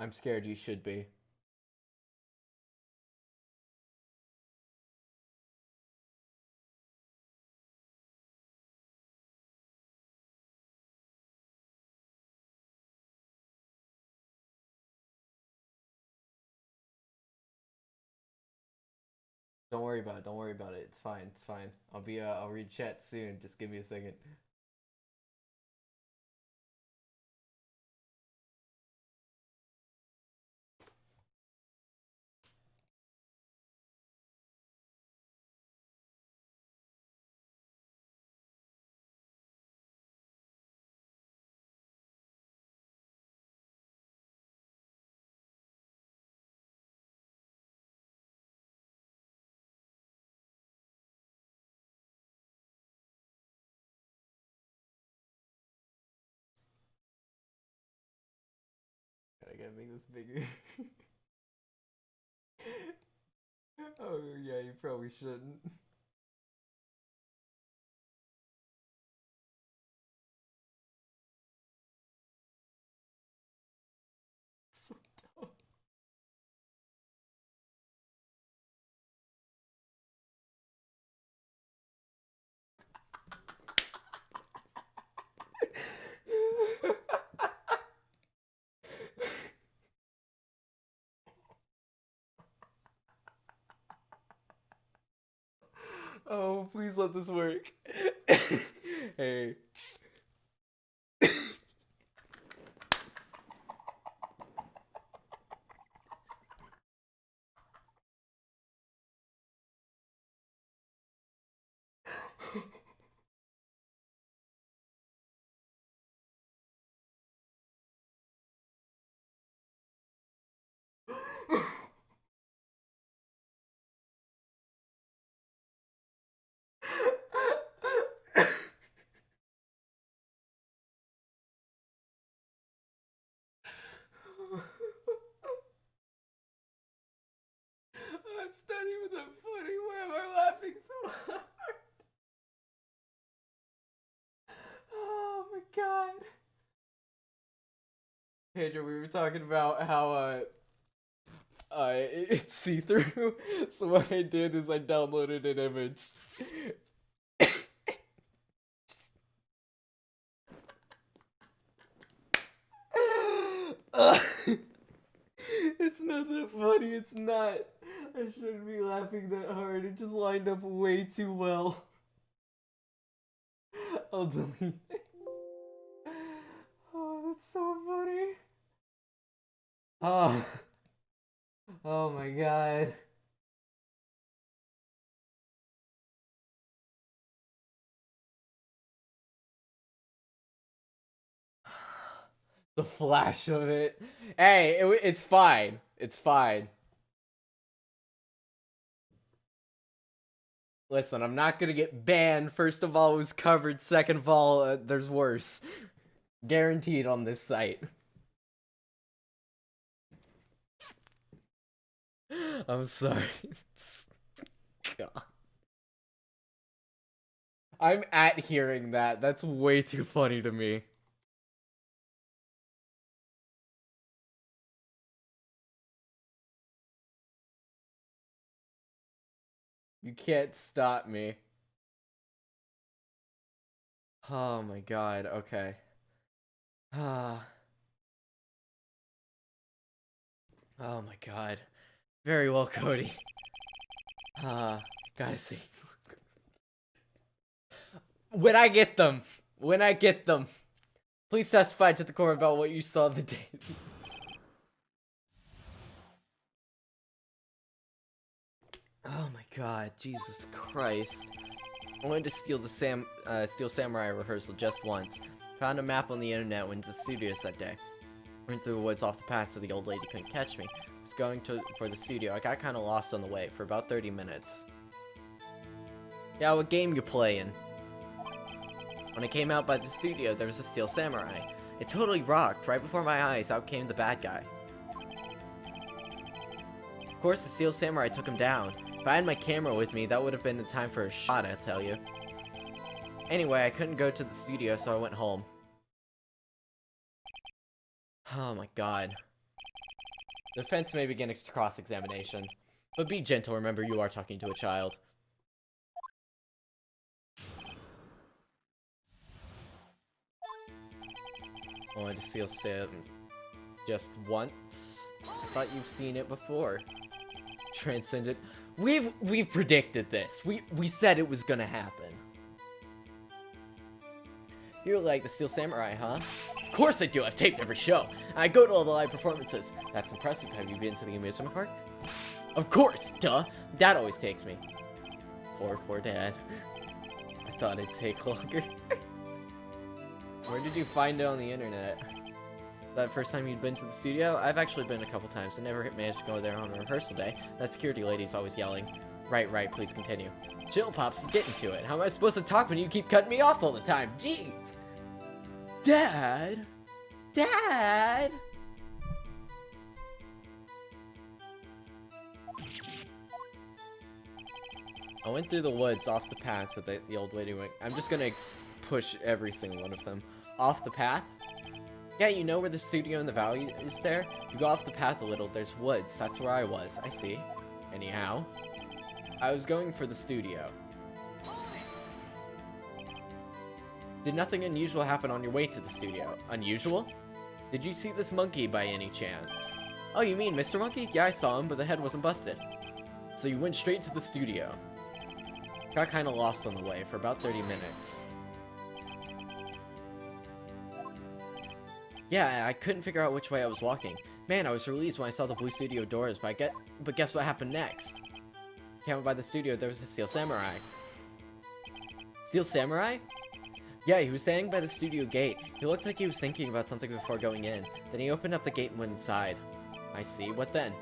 I'm scared. You should be. Don't worry about it. Don't worry about it. It's fine. It's fine. I'll read chat soon. Just give me a second. can't make this bigger. Oh yeah, you probably shouldn't. So dumb. Oh, please let this work. Hey. It's not even that funny. Why am I laughing so hard? Oh my god. Pedro, we were talking about how it's see-through. So what I did is I downloaded an image. It's not that funny, it's not. I shouldn't be laughing that hard. It just lined up way too well. I'll delete it. Oh, that's so funny. Oh. Oh my god. The flash of it. Hey, it's fine. It's fine. Listen, I'm not gonna get banned. First of all, it was covered. Second of all, there's worse. Guaranteed on this site. I'm sorry. God. I'm at hearing that. That's way too funny to me. You can't stop me. Oh my god, okay. Oh my god. Very well, Cody. Gotta see. When I get them, please testify to the court about what you saw the day. Oh my god, Jesus Christ. I wanted to steal the Steel Samurai rehearsal just once. Found a map on the internet, went to studios that day. Went through the woods off the path so the old lady couldn't catch me. Was going for the studio. I got kinda lost on the way for about 30 minutes. Yeah, what game you playing? When I came out by the studio, there was a Steel Samurai. It totally rocked. Right before my eyes, out came the bad guy. Of course, the Steel Samurai took him down. If I had my camera with me, that would have been the time for a shot, I tell you. Anyway, I couldn't go to the studio, so I went home. Oh my god. The defense may begin its cross-examination. But be gentle, remember you are talking to a child. I wanted to steal Sam just once. I thought you've seen it before. Transcendent. We've predicted this. We said it was gonna happen. You're like the Steel Samurai, huh? Of course I do. I've taped every show. I go to all the live performances. That's impressive. Have you been to the amusement park? Of course, duh. Dad always takes me. Poor Dad. I thought it'd take longer. Where did you find it on the internet? That first time you'd been to the studio? I've actually been a couple times. I never managed to go there on a rehearsal day. That security lady's always yelling. Right, please continue. Chill, Pops, I'm getting to it. How am I supposed to talk when you keep cutting me off all the time? Jeez! Dad? I went through the woods off the path so the old lady went. I'm just gonna push every single one of them off the path. Yeah, you know where the studio in the valley is there? You go off the path a little, there's woods. That's where I was. I see. Anyhow, I was going for the studio. Did nothing unusual happen on your way to the studio? Unusual? Did you see this monkey by any chance? Oh, you mean Mr. Monkey? Yeah, I saw him, but the head wasn't busted. So you went straight to the studio. Got kinda lost on the way for about 30 minutes. Yeah, I couldn't figure out which way I was walking. Man, I was relieved when I saw the blue studio doors, but guess what happened next? Came by the studio, there was a steel samurai. Steel samurai? Yeah, he was standing by the studio gate. He looked like he was thinking about something before going in. Then he opened up the gate and went inside. I see. What then?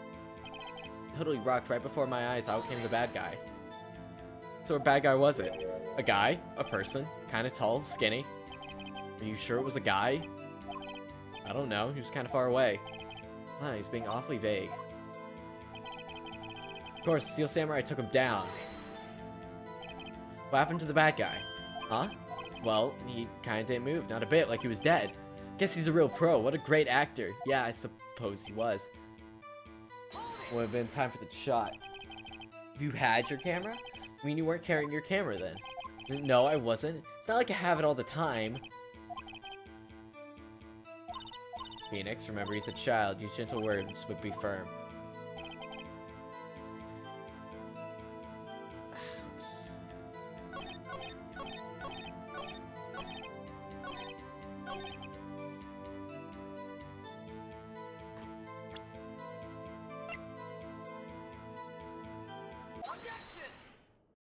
Totally rocked. Right before my eyes, out came the bad guy. So what bad guy was it? A guy? A person? Kinda tall, skinny? Are you sure it was a guy? I don't know. He was kinda far away. Ah, he's being awfully vague. Of course, Steel Samurai took him down. What happened to the bad guy? Huh? Well, he kinda didn't move. Not a bit, like he was dead. Guess he's a real pro. What a great actor. Yeah, I suppose he was. Would have been time for the shot. You had your camera? I mean, you weren't carrying your camera then. No, I wasn't. It's not like I have it all the time. Phoenix, remember he's a child. Use gentle words, but be firm.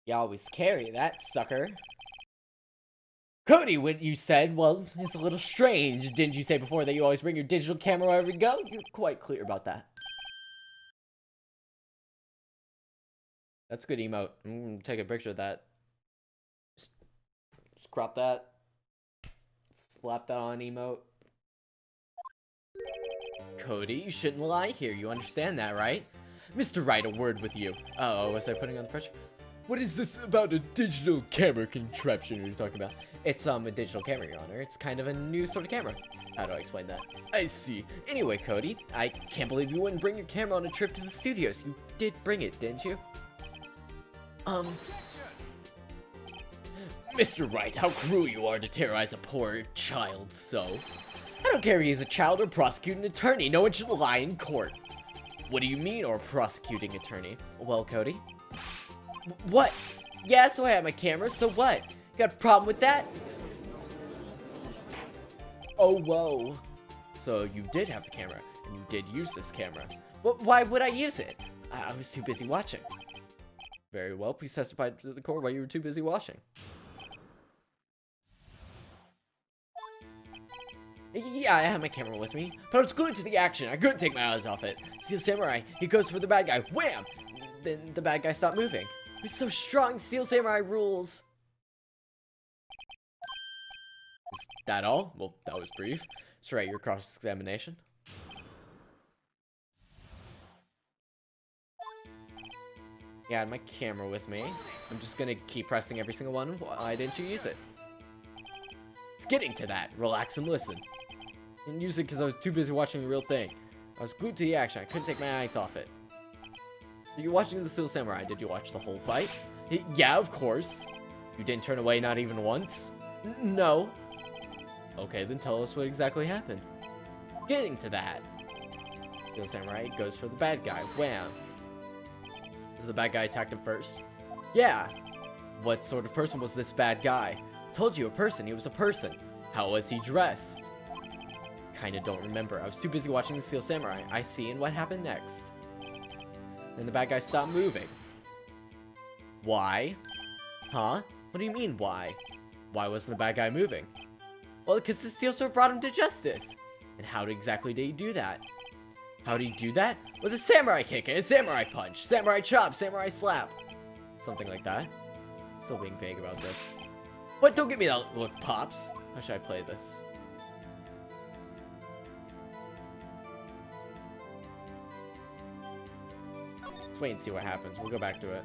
You always carry that, sucker. Cody, what you said, well, it's a little strange. Didn't you say before that you always bring your digital camera wherever you go? You're quite clear about that. That's a good emote. I'm gonna take a picture of that. Just crop that. Slap that on emote. Cody, you shouldn't lie here. You understand that, right? Mr. Wright, a word with you. Uh-oh, was I putting on the pressure? What is this about a digital camera contraption you're talking about? It's a digital camera, Your Honor. It's kind of a new sort of camera. How do I explain that? I see. Anyway, Cody, I can't believe you wouldn't bring your camera on a trip to the studios. You did bring it, didn't you? Mr. Wright, how cruel you are to terrorize a poor child so. I don't care if he's a child or prosecuting attorney. No one should lie in court. What do you mean, or prosecuting attorney? Well, Cody? What? Yeah, so I have my camera, so what? You got a problem with that? Oh, whoa. So you did have the camera, and you did use this camera. Well, why would I use it? I was too busy watching. Very well, please testify to the court why you were too busy watching. Yeah, I had my camera with me, but I was glued to the action. I couldn't take my eyes off it. Steel Samurai, he goes for the bad guy. Wham! Then the bad guy stopped moving. He's so strong, Steel Samurai rules. Is that all? Well, that was brief. Let's write your cross-examination. Yeah, I had my camera with me. I'm just gonna keep pressing every single one. Why didn't you use it? It's getting to that. Relax and listen. I didn't use it because I was too busy watching the real thing. I was glued to the action. I couldn't take my eyes off it. You're watching the Steel Samurai. Did you watch the whole fight? Yeah, of course. You didn't turn away not even once? No. Okay, then tell us what exactly happened. Getting to that. Steel Samurai goes for the bad guy. Wham. Was the bad guy attacked him first? Yeah. What sort of person was this bad guy? Told you, a person. He was a person. How was he dressed? Kinda don't remember. I was too busy watching the Steel Samurai. I see, and what happened next? Then the bad guy stopped moving. Why? Huh? What do you mean, why? Why wasn't the bad guy moving? Well, because the Steel Sword brought him to justice. And how exactly did he do that? How did he do that? With a samurai kick and a samurai punch, samurai chop, samurai slap. Something like that. Still being vague about this. What? Don't give me that look, Pops. How should I play this? Let's wait and see what happens. We'll go back to it.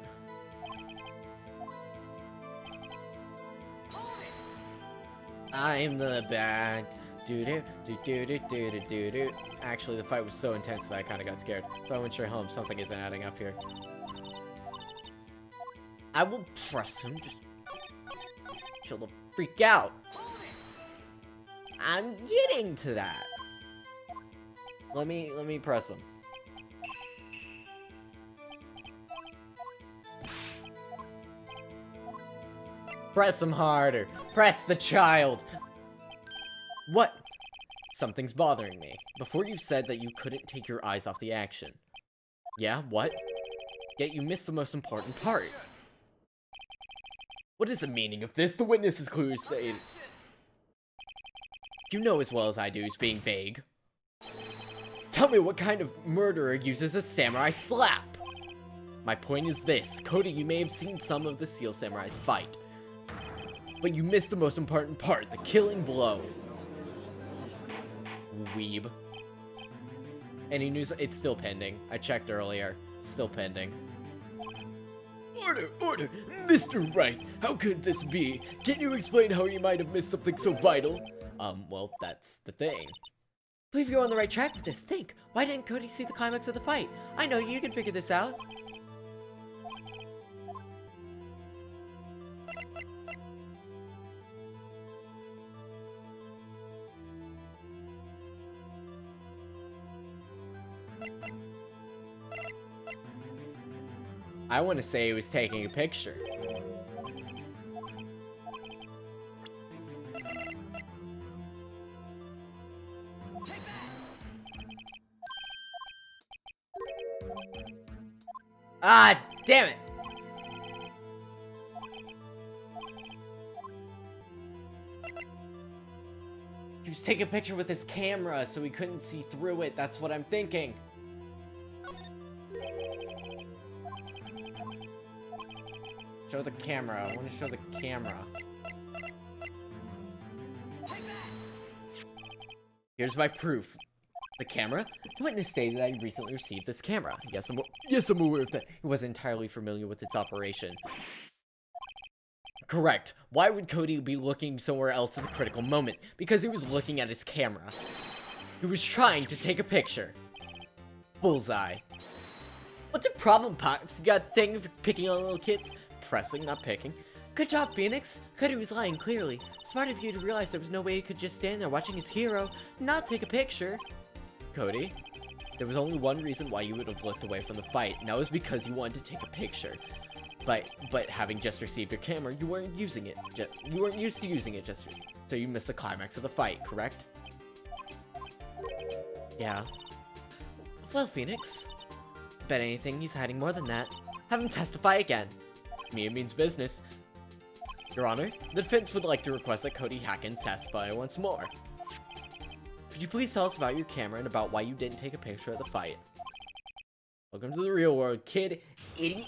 I'm the bad. Do-do-do-do-do-do-do-do. Actually, the fight was so intense that I kind of got scared. So I went straight home. Something isn't adding up here. I will press him. Just chill the freak out. I'm getting to that. Let me press him. Press him harder. Press the child. What? Something's bothering me. Before you said that you couldn't take your eyes off the action. Yeah, what? Yet you missed the most important part. What is the meaning of this? The witness is clearly stated. You know as well as I do he's being vague. Tell me what kind of murderer uses a samurai slap? My point is this. Cody, you may have seen some of the Steel Samurai's fight. But you missed the most important part, the killing blow. Weeb. Any news? It's still pending. I checked earlier. It's still pending. Order! Order! Mr. Wright, how could this be? Can you explain how you might have missed something so vital? Well, that's the thing. I believe you're on the right track with this. Think, why didn't Cody see the climax of the fight? I know you can figure this out. I want to say he was taking a picture. Ah, damn it! He was taking a picture with his camera, so he couldn't see through it. That's what I'm thinking. Show the camera. I want to show the camera. Here's my proof. The camera? The witness stated that he recently received this camera. Yes, I'm aware of that. He wasn't entirely familiar with its operation. Correct. Why would Cody be looking somewhere else at the critical moment? Because he was looking at his camera. He was trying to take a picture. Bullseye. What's your problem, Pops? You got a thing for picking on little kids? Pressing, not picking. Good job, Phoenix. Cody was lying, clearly. Smart of you to realize there was no way he could just stand there watching his hero, not take a picture. Cody, there was only one reason why you would have looked away from the fight, and that was because you wanted to take a picture. But having just received your camera, you weren't using it. You weren't used to using it so you missed the climax of the fight, correct? Yeah. Well, Phoenix, bet anything he's hiding more than that. Have him testify again. Me, it means business. Your Honor, the defense would like to request that Cody Hackins testify once more. Could you please tell us about your camera and about why you didn't take a picture of the fight? Welcome to the real world, kid. Idiot.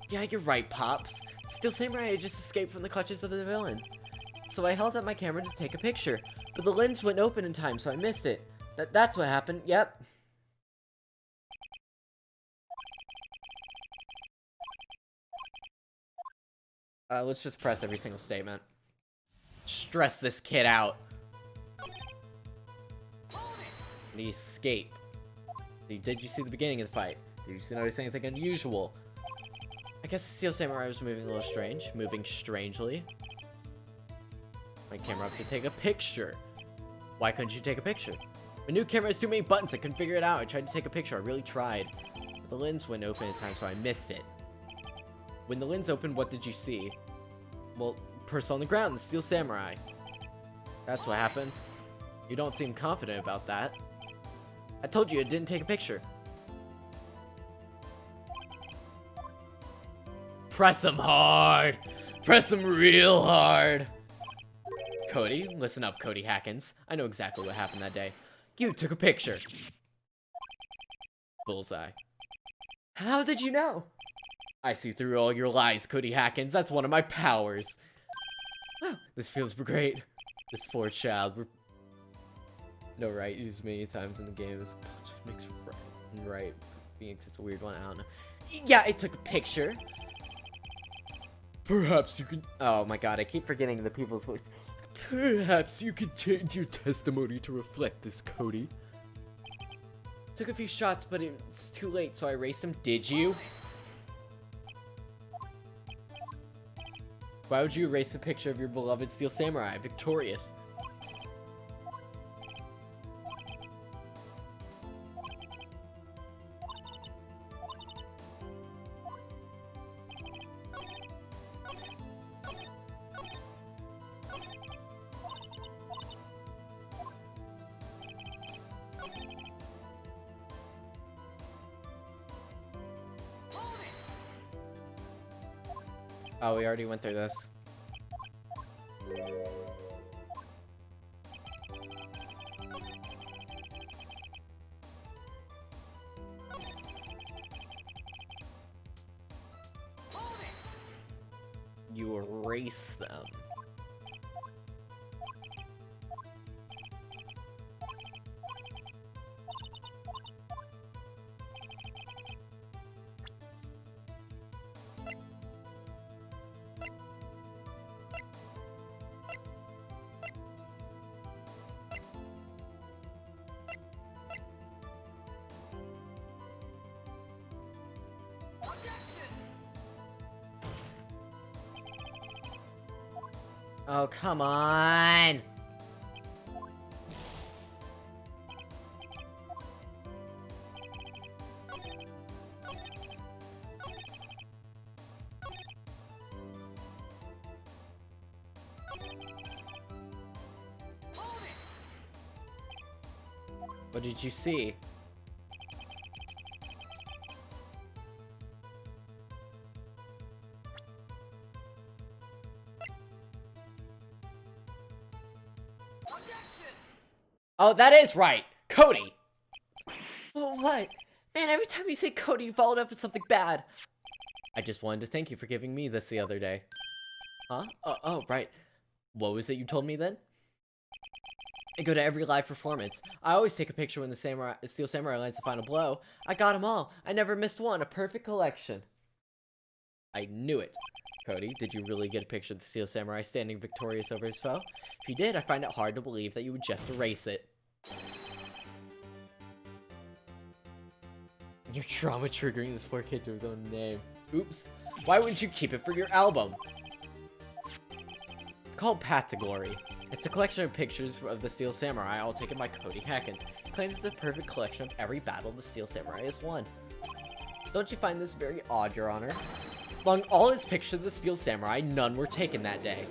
Yeah, you're right, Pops. Steel Samurai just escaped from the clutches of the villain. So I held up my camera to take a picture, but the lens wouldn't open in time, so I missed it. That's what happened, yep. Let's just press every single statement. Stress this kid out. And he escaped. Did you see the beginning of the fight? Did you notice anything unusual? I guess the Steel Samurai was moving a little strange. Moving strangely. My camera up to take a picture. Why couldn't you take a picture? My new camera has too many buttons. I couldn't figure it out. I tried to take a picture. I really tried. But the lens wouldn't open in time, so I missed it. When the lens opened, what did you see? Well, person on the ground, the Steel Samurai. That's what happened. You don't seem confident about that. I told you I didn't take a picture. Press him hard! Press him real hard! Cody, listen up, Cody Hackins. I know exactly what happened that day. You took a picture. Bullseye. How did you know? I see through all your lies, Cody Hackins. That's one of my powers. Oh, this feels great. This poor child. No, Wright used many times in the game as a punch makes Wright. Phoenix, it's a weird one, I don't know. Yeah, it took a picture. Perhaps you can. Oh my god, I keep forgetting the people's voice. Perhaps you could change your testimony to reflect this, Cody. Took a few shots, but it's too late, so I erased him. Did you? Why would you erase a picture of your beloved Steel Samurai, victorious? Oh, we already went through this. You erase them. Oh, come on! What did you see? Oh, that is right! Cody! Oh, what? Man, every time you say Cody, you follow it up with something bad. I just wanted to thank you for giving me this the other day. Huh? Oh, right. What was it you told me then? I go to every live performance. I always take a picture when the Steel Samurai lands the final blow. I got them all. I never missed one. A perfect collection. I knew it. Cody, did you really get a picture of the Steel Samurai standing victorious over his foe? If you did, I find it hard to believe that you would just erase it. You're trauma triggering this poor kid to his own name. Oops. Why wouldn't you keep it for your album? It's called Path to Glory. It's a collection of pictures of the Steel Samurai, all taken by Cody Hackins. It claims it's a perfect collection of every battle the Steel Samurai has won. Don't you find this very odd, Your Honor? Among all his pictures of the Steel Samurai, none were taken that day.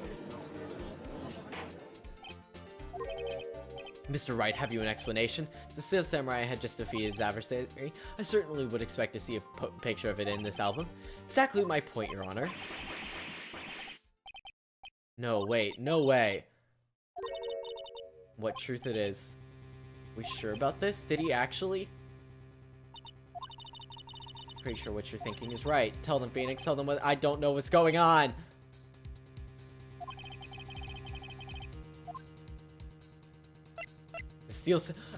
Mr. Wright, have you an explanation? The Steel Samurai had just defeated his adversary. I certainly would expect to see a picture of it in this album. Exactly my point, Your Honor. No, wait, no way. What truth it is. We sure about this? Did he actually? Pretty sure what you're thinking is right. Tell them, Phoenix. Tell them what. I don't know what's going on.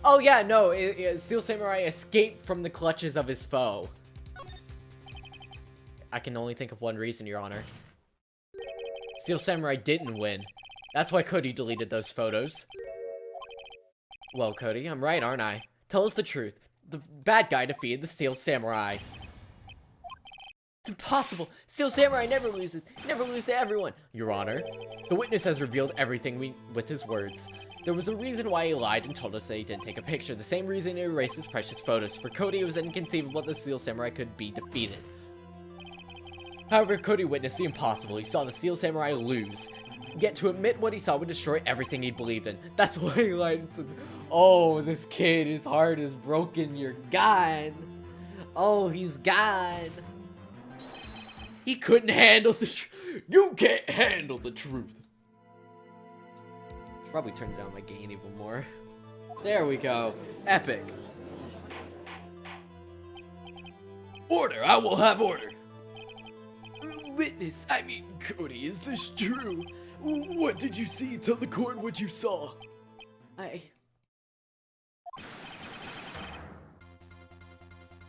Oh yeah, no. Steel Samurai escaped from the clutches of his foe. I can only think of one reason, Your Honor. Steel Samurai didn't win. That's why Cody deleted those photos. Well, Cody, I'm right, aren't I? Tell us the truth. The bad guy defeated the Steel Samurai. It's impossible. Steel Samurai never loses. Never loses to everyone. Your Honor, the witness has revealed everything with his words. There was a reason why he lied and told us that he didn't take a picture. The same reason he erased his precious photos. For Cody, it was inconceivable that the Steel Samurai could be defeated. However, Cody witnessed the impossible. He saw the Steel Samurai lose. Yet to admit what he saw would destroy everything he believed in. That's why he lied. Oh, this kid, his heart is broken. You're gone. Oh, he's gone. He couldn't handle the truth. You can't handle the truth. Probably turn down my gain even more. There we go. Epic. Order. I will have order. Witness, I mean, Cody, is this true? What did you see? Tell the court what you saw.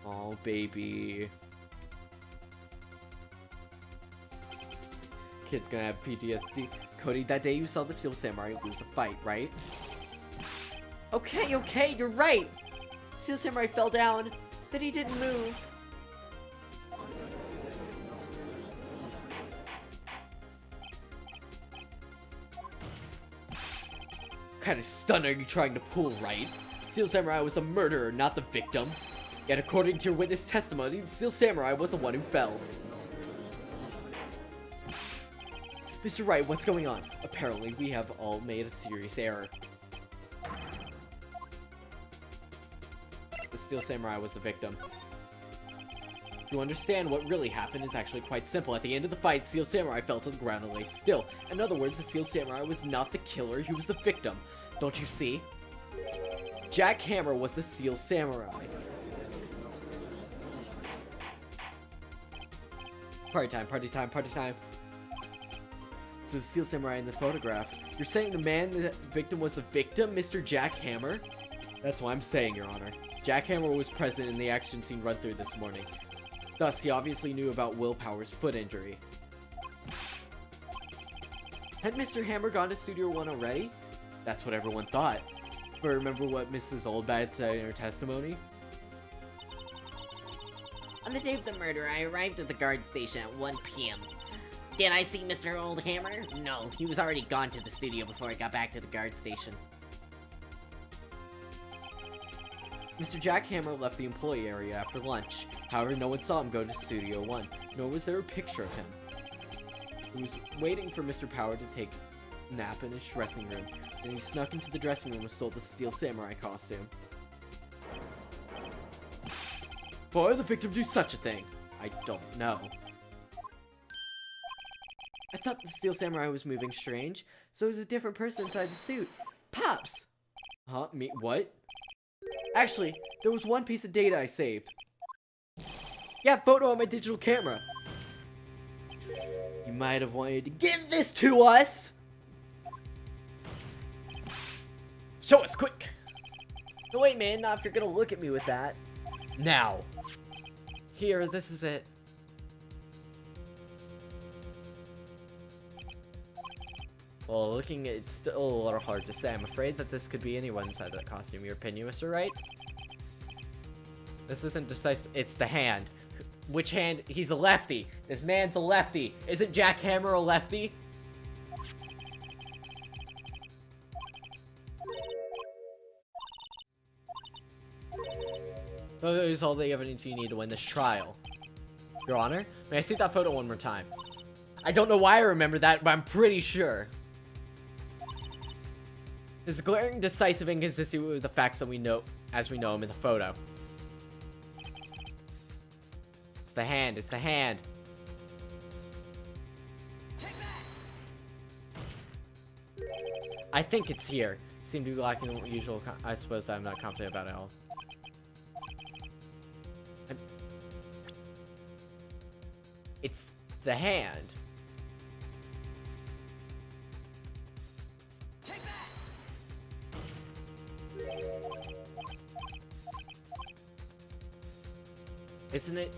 Oh, baby. Kid's gonna have PTSD. Cody, that day you saw the Steel Samurai lose a fight, right? Okay, you're right. Steel Samurai fell down, then he didn't move. What kind of stunt are you trying to pull, Wright? Steel Samurai was the murderer, not the victim. Yet according to your witness testimony, the Steel Samurai was the one who fell. Mr. Wright, what's going on? Apparently, we have all made a serious error. The Steel Samurai was the victim. To understand what really happened is actually quite simple. At the end of the fight, Steel Samurai fell to the ground and lay still. In other words, the Steel Samurai was not the killer, he was the victim. Don't you see? Jack Hammer was the Steel Samurai. Party time, party time, party time. So Steel Samurai in the photograph. You're saying the victim was the victim, Mr. Jack Hammer? That's what I'm saying, Your Honor. Jack Hammer was present in the action scene run-through this morning. Thus, he obviously knew about Willpower's foot injury. Had Mr. Hammer gone to Studio 1 already? That's what everyone thought. But remember what Mrs. Oldbad said in her testimony? On the day of the murder, I arrived at the guard station at 1 p.m. Did I see Mr. Oldhammer? No, he was already gone to the studio before I got back to the guard station. Mr. Jack Hammer left the employee area after lunch. However, no one saw him go to Studio 1, nor was there a picture of him. He was waiting for Mr. Power to take a nap in his dressing room, then he snuck into the dressing room and stole the Steel Samurai costume. Why would the victim do such a thing? I don't know. I thought the Steel Samurai was moving strange, so it was a different person inside the suit. Pops! Huh? Me? What? Actually, there was one piece of data I saved. Yeah, photo on my digital camera. You might have wanted to give this to us! Show us, quick! No, wait, man, not if you're gonna look at me with that. Now. Here, this is it. Well, looking, it's still a little hard to say. I'm afraid that this could be anyone inside that costume. Your opinion, Mr. Wright? This isn't decisive. It's the hand. Which hand? He's a lefty. This man's a lefty. Isn't Jack Hammer a lefty? That is all the evidence you need to win this trial. Your Honor, may I see that photo one more time? I don't know why I remember that, but I'm pretty sure. There's a glaring decisive inconsistency with the facts that we know as we know them in the photo. It's the hand, it's the hand. I think it's here. Seem to be lacking the usual I suppose that I'm not confident about it all. It's the hand. Isn't it?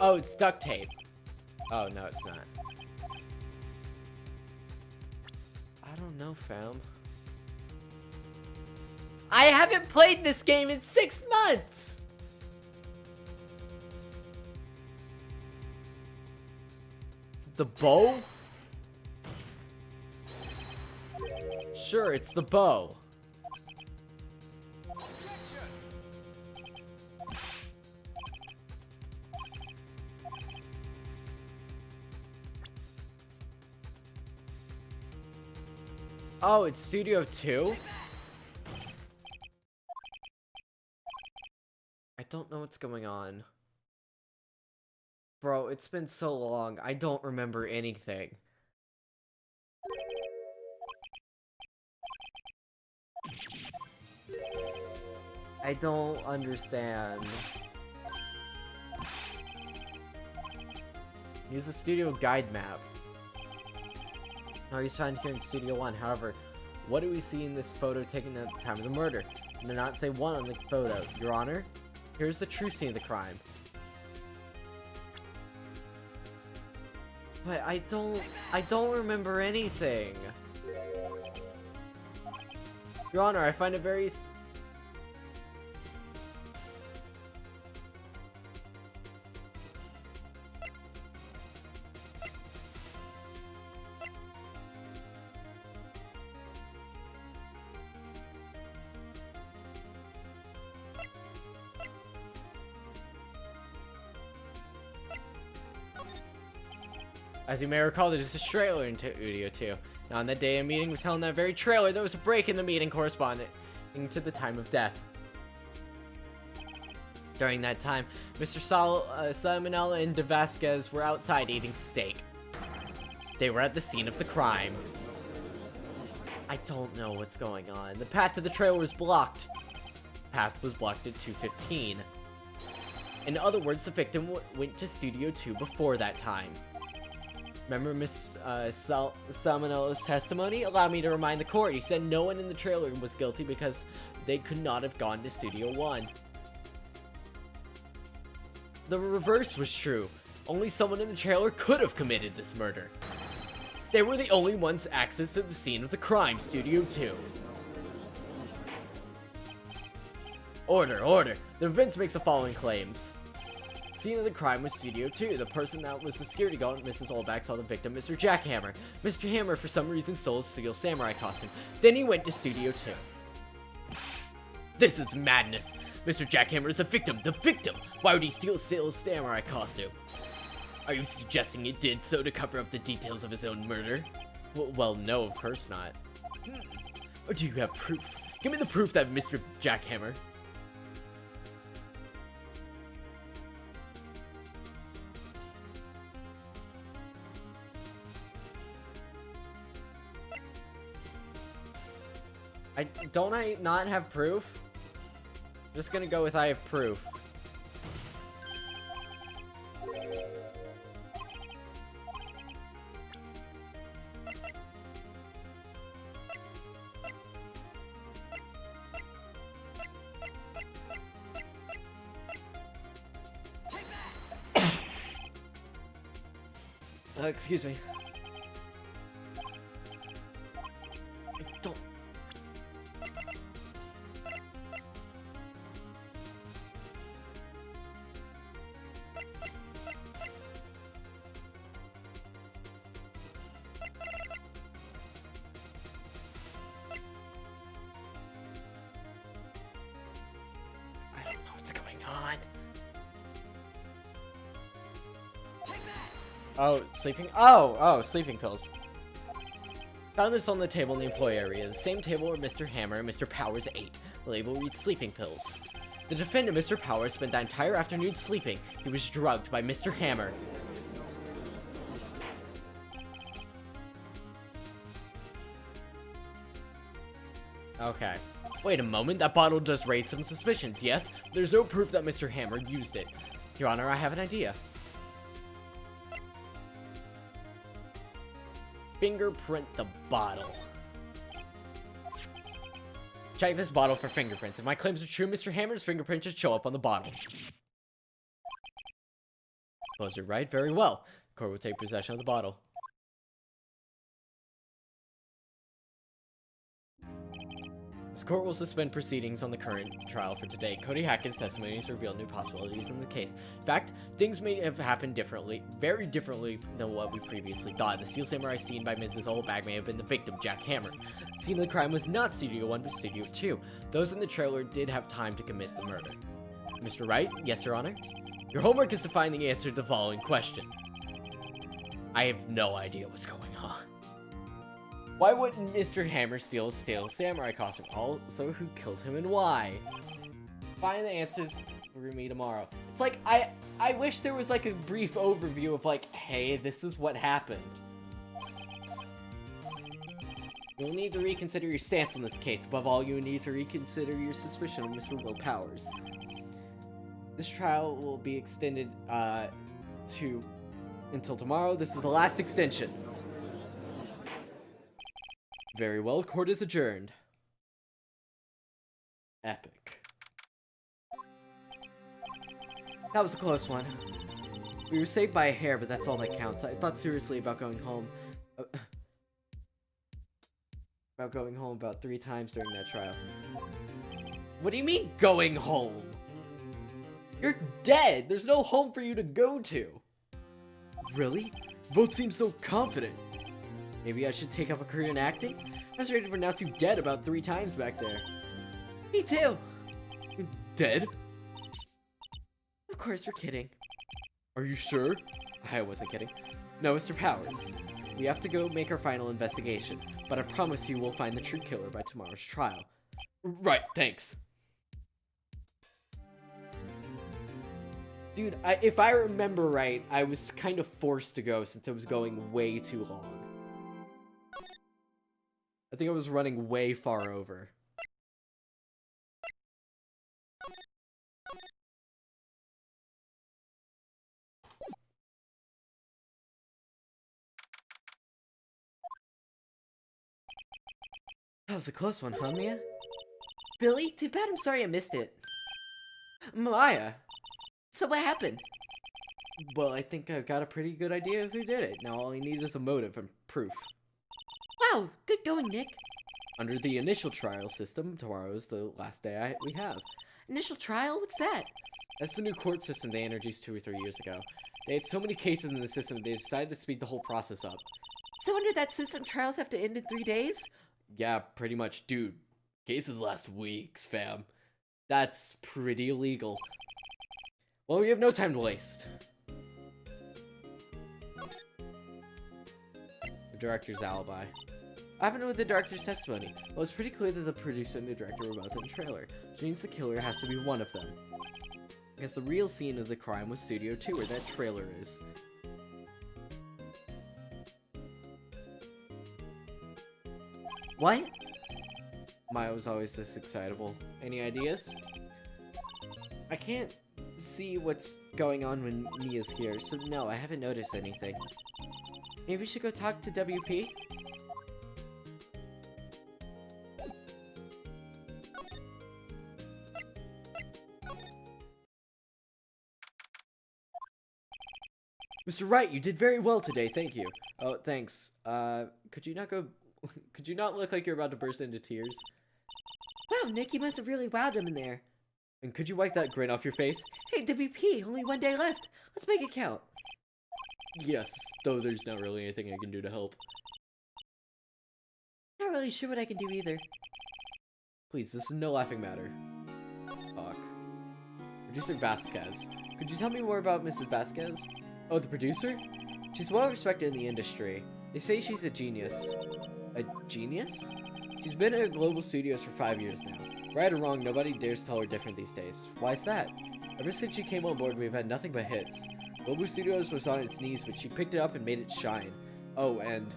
Oh, it's duct tape. Oh, no, it's not. I don't know, fam. I haven't played this game in 6 months! The bow? Sure, it's the bow. Oh, it's Studio 2? I don't know what's going on. Bro, it's been so long, I don't remember anything. I don't understand. Use the studio guide map. He's found here in Studio 1. However, what do we see in this photo taken at the time of the murder? It did not say 1 on the photo. Your Honor, here's the true scene of the crime. But I don't remember anything. Your Honor, I find it very... As you may recall, there's a trailer in Studio 2. Now, on that day a meeting was held in that very trailer, there was a break in the meeting corresponding to the time of death. During that time, Mr. Salmonella and De Vasquez were outside eating steak. They were at the scene of the crime. I don't know what's going on. The path to the trailer was blocked. The path was blocked at 2:15. In other words, the victim went to Studio 2 before that time. Remember Miss Salmonella's testimony? Allow me to remind the court. He said no one in the trailer was guilty because they could not have gone to Studio 1. The reverse was true. Only someone in the trailer could have committed this murder. They were the only ones access to the scene of the crime, Studio 2. Order, order. The defense makes the following claims. Scene of the crime was Studio 2. The person that was the security guard, Mrs. Olbach, saw the victim, Mr. Jackhammer. Mr. Hammer, for some reason, stole a steel samurai costume. Then he went to Studio 2. This is madness. Mr. Jackhammer is the victim. The victim! Why would he steal a steel samurai costume? Are you suggesting he did so to cover up the details of his own murder? Well, no, of course not. Or do you have proof? Give me the proof that Mr. Jackhammer... Don't I not have proof? I'm just gonna go with I have proof. Excuse me. Don't. Oh, sleeping? Oh, sleeping pills. Found this on the table in the employee area, the same table where Mr. Hammer and Mr. Powers ate. The label reads sleeping pills. The defendant, Mr. Powers, spent the entire afternoon sleeping. He was drugged by Mr. Hammer. Okay. Wait a moment, that bottle does raise some suspicions, yes? There's no proof that Mr. Hammer used it. Your Honor, I have an idea. Fingerprint the bottle. Check this bottle for fingerprints. If my claims are true, Mr. Hammer's fingerprint should show up on the bottle. Suppose you're right. Very well. The court will take possession of the bottle. This court will suspend proceedings on the current trial for today. Cody Hackett's testimonies reveal new possibilities in the case. In fact, things may have happened differently, very differently than what we previously thought. The Steel Samurai seen by Mrs. Olbach may have been the victim, Jack Hammer. The scene of the crime was not Studio 1, but Studio 2. Those in the trailer did have time to commit the murder. Mr. Wright? Yes, Your Honor? Your homework is to find the answer to the following question. I have no idea what's going on. Why wouldn't Mr. Hammer steal a steel samurai costume? Also, who killed him and why? Find the answers for me tomorrow. It's like, I wish there was like a brief overview of like, hey, this is what happened. You'll need to reconsider your stance on this case. Above all, you need to reconsider your suspicion of Mr. Will Powers. This trial will be extended to Until tomorrow, this is the last extension. Very well, court is adjourned. Epic. That was a close one. We were saved by a hair, but that's all that counts. I thought seriously about going home. About 3 times during that trial. What do you mean, going home? You're dead! There's no home for you to go to! Really? Both seem so confident. Maybe I should take up a career in acting? I was ready to pronounce you dead about 3 times back there. Me too! Dead? Of course, we're kidding. Are you sure? I wasn't kidding. No, Mr. Powers. We have to go make our final investigation, but I promise you we'll find the true killer by tomorrow's trial. Right, thanks. Dude, if I remember right, I was kind of forced to go since it was going way too long. I think I was running way far over. That was a close one, huh, Mia? Billy, too bad I'm sorry I missed it. Maya! So what happened? Well, I think I've got a pretty good idea of who did it. Now all I need is a motive and proof. Wow, good going, Nick. Under the initial trial system, tomorrow is the last day we have. Initial trial? What's that? That's the new court system they introduced 2 or 3 years ago. They had so many cases in the system, they decided to speed the whole process up. So under that system, trials have to end in 3 days? Yeah, pretty much. Dude, cases last weeks, fam. That's pretty illegal. Well, we have no time to waste. The director's alibi. What happened with the director's testimony? Well, it's pretty clear that the producer and the director were both in the trailer, which means the killer has to be one of them. I guess the real scene of the crime was Studio 2, where that trailer is. What? Maya was always this excitable. Any ideas? I can't see what's going on when Mia's here, so no, I haven't noticed anything. Maybe we should go talk to WP? Mr. Wright, you did very well today, thank you. Oh, thanks. Could you not go... Could you not look like you're about to burst into tears? Wow, Nick, you must have really wowed him in there. And could you wipe that grin off your face? Hey, WP, only 1 day left. Let's make it count. Yes, though there's not really anything I can do to help. Not really sure what I can do either. Please, this is no laughing matter. Fuck. Producer Vasquez. Could you tell me more about Mrs. Vasquez? Oh, the producer? She's well respected in the industry. They say she's a genius. A genius? She's been at Global Studios for 5 years now. Right or wrong, nobody dares tell her different these days. Why is that? Ever since she came on board, we've had nothing but hits. Global Studios was on its knees, but she picked it up and made it shine. Oh, and...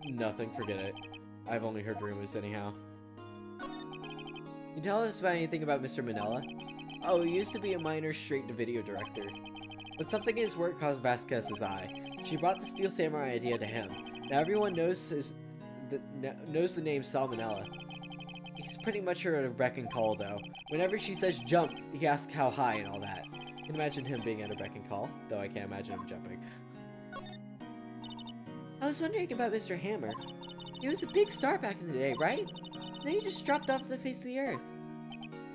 Nothing, forget it. I've only heard rumors anyhow. Can you tell us about anything about Mr. Manella? Oh, he used to be a minor straight-to-video director. But something in his work caused Vasquez's eye. She brought the Steel Samurai idea to him. Now everyone knows the name Salmonella. He's pretty much her at a beck and call, though. Whenever she says jump, he asks how high and all that. I can imagine him being at a beck and call, though I can't imagine him jumping. I was wondering about Mr. Hammer. He was a big star back in the day, right? Then he just dropped off the face of the earth.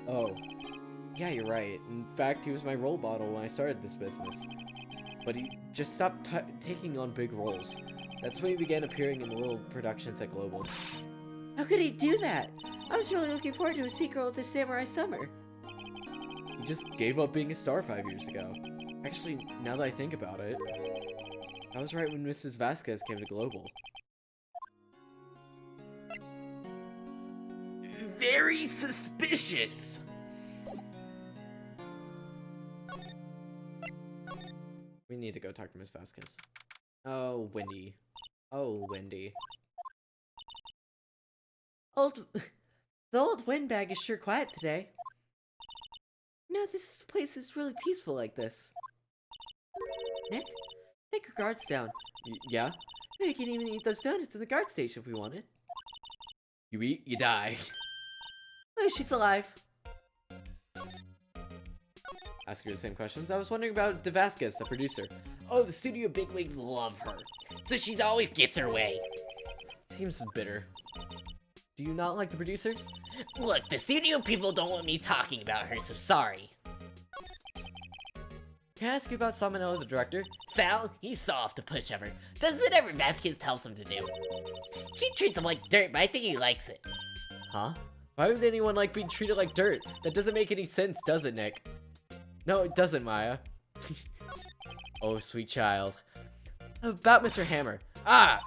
Oh. Yeah, you're right. In fact, he was my role model when I started this business. But he just stopped taking on big roles. That's when he began appearing in little productions at Global. How could he do that? I was really looking forward to a sequel to Samurai Summer. He just gave up being a star 5 years ago. Actually, now that I think about it, I was right when Mrs. Vasquez came to Global. Very suspicious! We need to go talk to Miss Vasquez. Oh, Wendy. Oh, Wendy. The old windbag is sure quiet today. No, this place is really peaceful like this. Nick? Take your guards down. Yeah? We can even eat those donuts in the guard station if we wanted. You eat, you die. Oh, she's alive. Ask her the same questions. I was wondering about DeVasquez, the producer. Oh, the studio bigwigs love her, so she's always gets her way. Seems bitter. Do you not like the producer? Look, the studio people don't want me talking about her, so sorry. Can I ask you about Salmonella, the director? Sal, he's soft to pushover. Does whatever Vasquez tells him to do. She treats him like dirt, but I think he likes it. Huh? Why would anyone like being treated like dirt? That doesn't make any sense, does it, Nick? No, it doesn't, Maya. Oh, sweet child. About Mr. Hammer. Ah!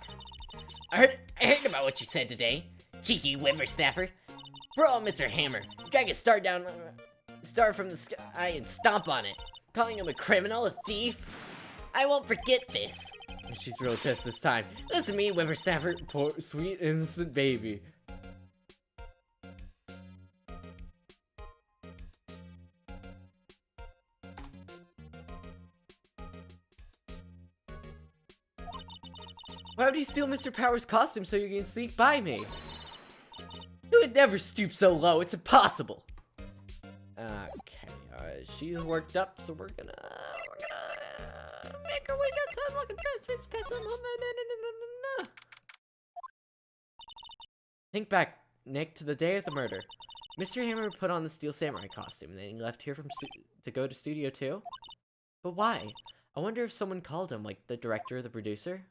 I heard about what you said today. Cheeky whippersnapper. Bro, Mr. Hammer. Drag a star from the sky and stomp on it. Calling him a criminal, a thief. I won't forget this. She's really pissed this time. Listen to me, whippersnapper. Poor, sweet, innocent baby. Why would he steal Mr. Power's costume so you can sneak by me? You would never stoop so low, it's impossible. Okay, she's worked up, so we're gonna make her wake up time walking fast, pass some home. No. Think back, Nick, to the day of the murder. Mr. Hammer put on the Steel Samurai costume, and then he left here to go to Studio 2? But why? I wonder if someone called him, like the director or the producer?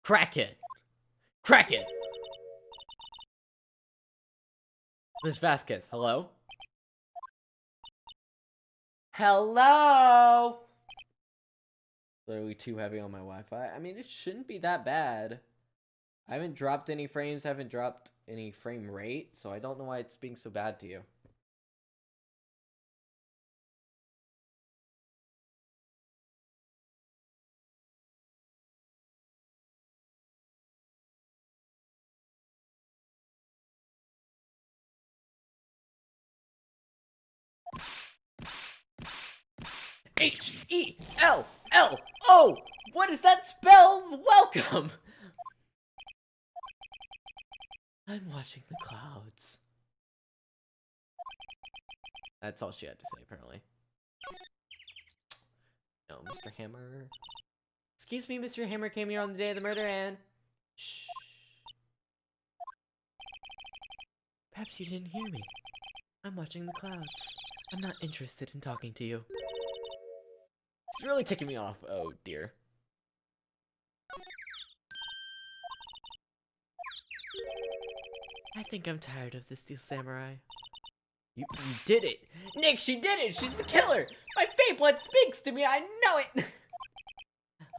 Crack it! Crack it! Miss Vasquez, hello? Hello? Literally too heavy on my Wi-Fi. I mean, it shouldn't be that bad. I haven't dropped any frames, haven't dropped any frame rate, so I don't know why it's being so bad to you. H-E-L-L-O! What does that spell? Welcome! I'm watching the clouds. That's all she had to say, apparently. No, Mr. Hammer. Excuse me, Mr. Hammer came here on the day of the murder and... Shh. Perhaps you didn't hear me. I'm watching the clouds. I'm not interested in talking to you. It's really ticking me off. Oh, dear. I think I'm tired of this Steel Samurai. You did it! Nick, she did it! She's the killer! My fate blood speaks to me, I know it!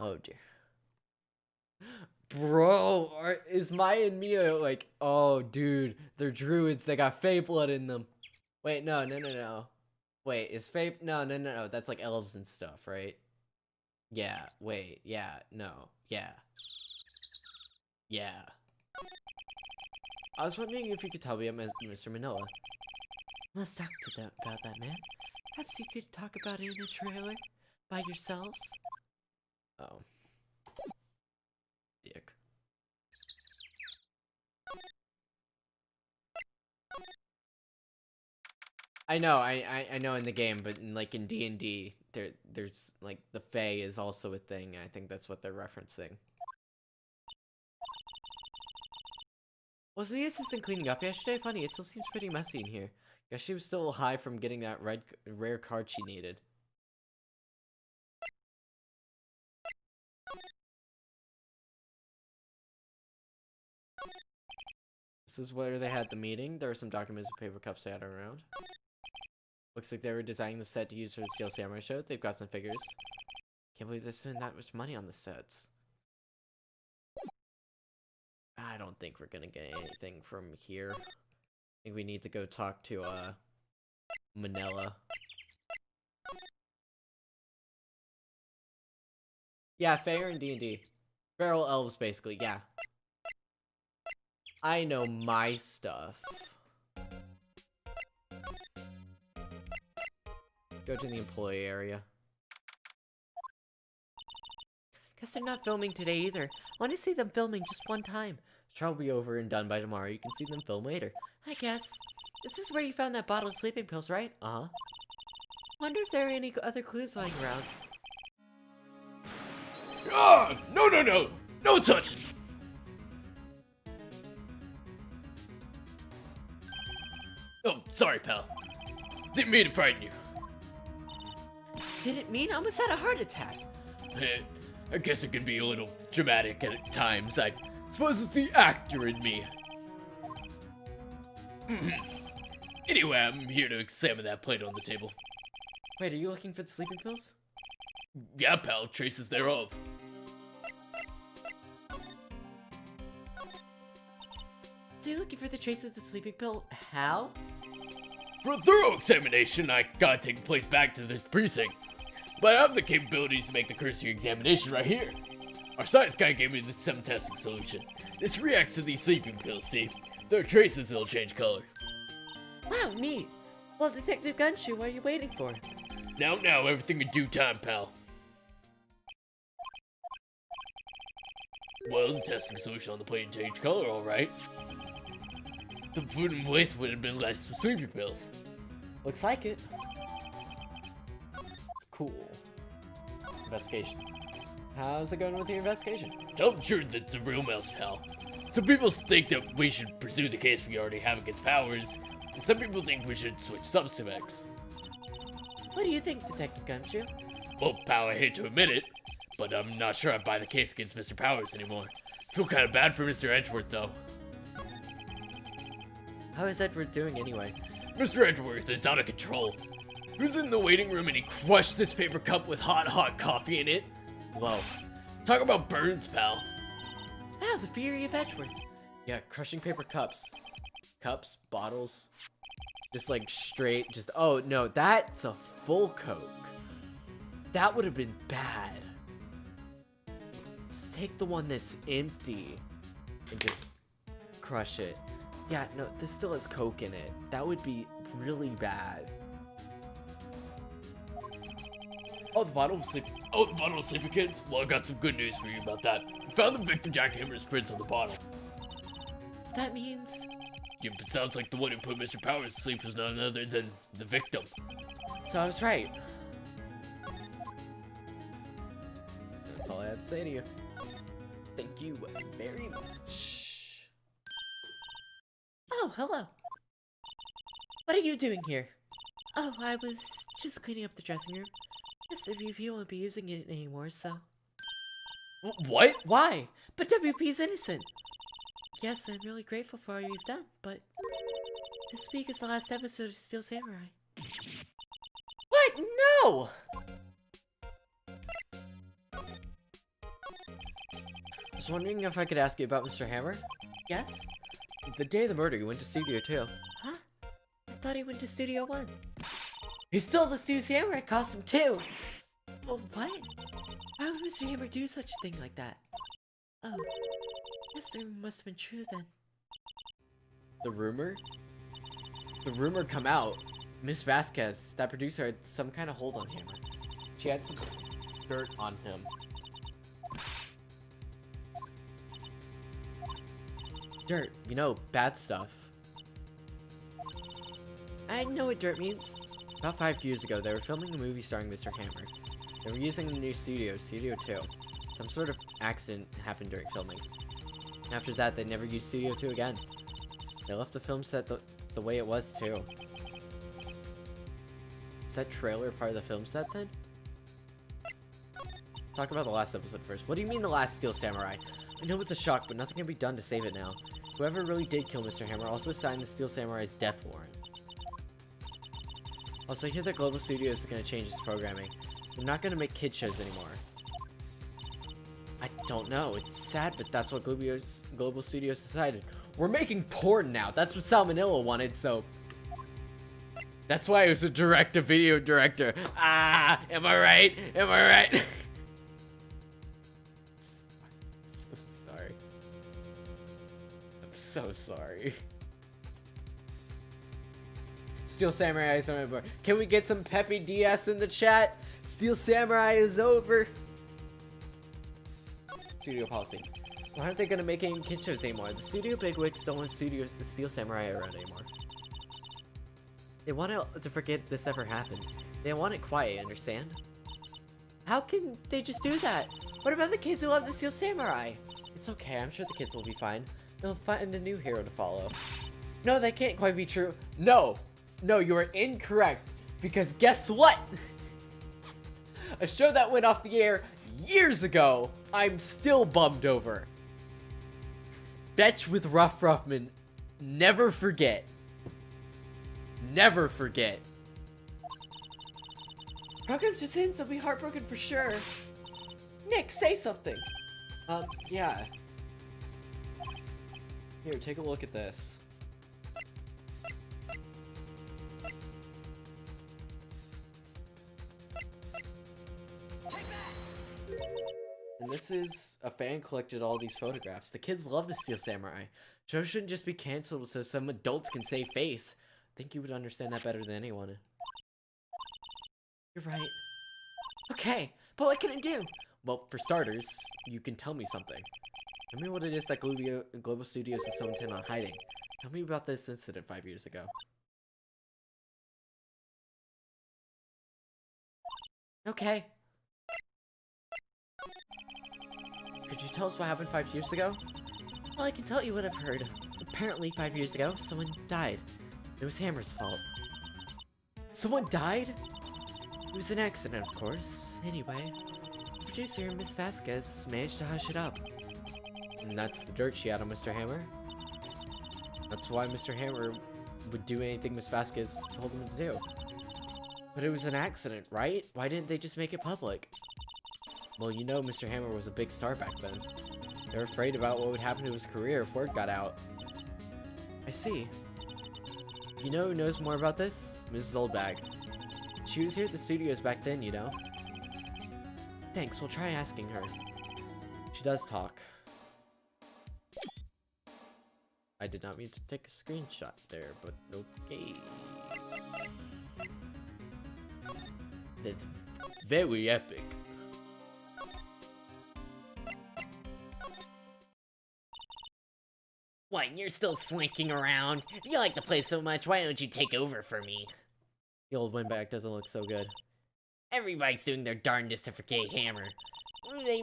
Oh, dear. Bro, is Maya and Mia like, oh, dude, they're druids, they got fey blood in them. Wait, no. Wait, is fey... No, that's like elves and stuff, right? Yeah, wait, yeah, no, yeah. Yeah. I was wondering if you could tell me, Mr. Manila. Let's talk about that, man. Perhaps you could talk about it in a trailer by yourselves? Oh. Dick. I know, I know in the game, but like in D&D, there's like the Fae is also a thing. I think that's what they're referencing. Was the assistant cleaning up yesterday? Funny, it still seems pretty messy in here. Guess she was still high from getting that rare card she needed. This is where they had the meeting. There were some documents and paper cups scattered around. Looks like they were designing the set to use for the Steel Samurai show. They've got some figures. Can't believe they spent that much money on the sets. I don't think we're gonna get anything from here. I think we need to go talk to, Manila. Yeah, Fair and D&D. Feral elves, basically, yeah. I know my stuff. Go to the employee area. Guess they're not filming today either. I want to see them filming just one time. The trial will be over and done by tomorrow. You can see them film later. I guess. This is where you found that bottle of sleeping pills, right? Uh-huh. Wonder if there are any other clues lying around. Ah! No, no, no! No touching! Oh, sorry, pal. Didn't mean to frighten you. Didn't mean I almost had a heart attack. I guess it can be a little dramatic at times. I suppose it's the actor in me. Anyway, I'm here to examine that plate on the table. Wait, are you looking for the sleeping pills? Yeah, pal, traces thereof. So you're looking for the traces of the sleeping pill? How? For a thorough examination, I gotta take the place back to the precinct. But I have the capabilities to make the cursory examination right here. Our science guy gave me the STEM testing solution. This reacts to these sleeping pills, see? There are traces that'll change color. Wow, neat. Well, Detective Gumshoe, what are you waiting for? Now, everything in due time, pal. Well, the testing solution on the plate changed color, alright. The food and waste would have been less with sleeping pills. Looks like it. It's cool. Investigation. How's it going with your investigation? Tell the truth, it's a real mess, pal. Some people think that we should pursue the case we already have against Powers, and some people think we should switch suspects. What do you think, Detective Gumshoe? Well, pal, I hate to admit it, but I'm not sure I buy the case against Mr. Powers anymore. I feel kind of bad for Mr. Edgeworth, though. How is Edward doing anyway? Mr. Edgeworth is out of control. He was in the waiting room and he crushed this paper cup with hot coffee in it. Whoa. Talk about burns, pal. Ah, the fury of Edgeworth. Yeah, crushing paper cups. Cups, bottles. Just like straight, just, oh no, that's a full Coke. That would have been bad. Just take the one that's empty and just crush it. Yeah, no, this still has Coke in it. That would be really bad. Oh, the bottle of sleeping kids? Well, I got some good news for you about that. We found the victim jackhammer's prints on the bottle. That means... Yep, it sounds like the one who put Mr. Powers to sleep was none other than the victim. So I was right. That's all I have to say to you. Thank you very much. Oh, hello. What are you doing here? Oh, I was just cleaning up the dressing room. Guess WP won't be using it anymore, so... What? Why? But WP's innocent. Yes, I'm really grateful for all you've done, but... This week is the last episode of Steel Samurai. What? No! I was wondering if I could ask you about Mr. Hammer? Yes? The day of the murder, you went to Studio 2. Huh? I thought he went to Studio 1. He stole the Steel Samurai costume too! Well, what? Why would Mr. Hammer do such a thing like that? Oh, guess the rumor must have been true then. The rumor? The rumor come out. Miss Vasquez, that producer, had some kind of hold on Hammer. She had some dirt on him. Dirt, you know, bad stuff. I know what dirt means. About 5 years ago, they were filming a movie starring Mr. Hammer. They were using a new studio, Studio 2. Some sort of accident happened during filming. After that, they never used Studio 2 again. They left the film set the way it was, too. Is that trailer part of the film set, then? Talk about the last episode first. What do you mean the last Steel Samurai? I know it's a shock, but nothing can be done to save it now. Whoever really did kill Mr. Hammer also signed the Steel Samurai's death warrant. Also, I hear that Global Studios is going to change its programming. They're not going to make kid shows anymore. I don't know. It's sad, but that's what Global Studios decided. We're making porn now. That's what Salmonella wanted, so... That's why it was a direct-to-video director. Ah! Am I right? Am I right? So sorry. I'm so sorry. Steel Samurai is over. Can we get some Peppy DS in the chat? Steel Samurai is over. Studio policy. Why aren't they gonna make any kid shows anymore? The studio bigwigs don't want the Steel Samurai around anymore. They want to forget this ever happened. They want it quiet, understand? How can they just do that? What about the kids who love the Steel Samurai? It's okay, I'm sure the kids will be fine. They'll find a new hero to follow. No, that can't quite be true. No, you are incorrect. Because guess what? A show that went off the air years ago, I'm still bummed over. Betch with Ruff Ruffman. Never forget. Never forget. Program just ends, they'll be heartbroken for sure. Nick, say something. Yeah. Here, take a look at this. And this is a fan collected all these photographs. The kids love the Steel Samurai. Show shouldn't just be canceled so some adults can save face. I think you would understand that better than anyone. You're right. Okay, but what can I do? Well, for starters, you can tell me something. Tell me what it is that Global Studios is so intent on hiding. Tell me about this incident 5 years ago. Okay. Could you tell us what happened 5 years ago? Well, I can tell you what I've heard. Apparently, 5 years ago, someone died. It was Hammer's fault. Someone died? It was an accident, of course. Anyway, the producer, Miss Vasquez, managed to hush it up. And that's the dirt she had on Mr. Hammer. That's why Mr. Hammer would do anything Miss Vasquez told him to do. But it was an accident, right? Why didn't they just make it public? Well, you know Mr. Hammer was a big star back then. They were afraid about what would happen to his career if word got out. I see. You know who knows more about this? Mrs. Oldbag. She was here at the studios back then, you know. Thanks, we'll try asking her. She does talk. I did not mean to take a screenshot there, but okay. That's very epic. What, you're still slinking around? If you like the place so much, why don't you take over for me? The old windbag doesn't look so good. Everybody's doing their darndest to forget Hammer. What do they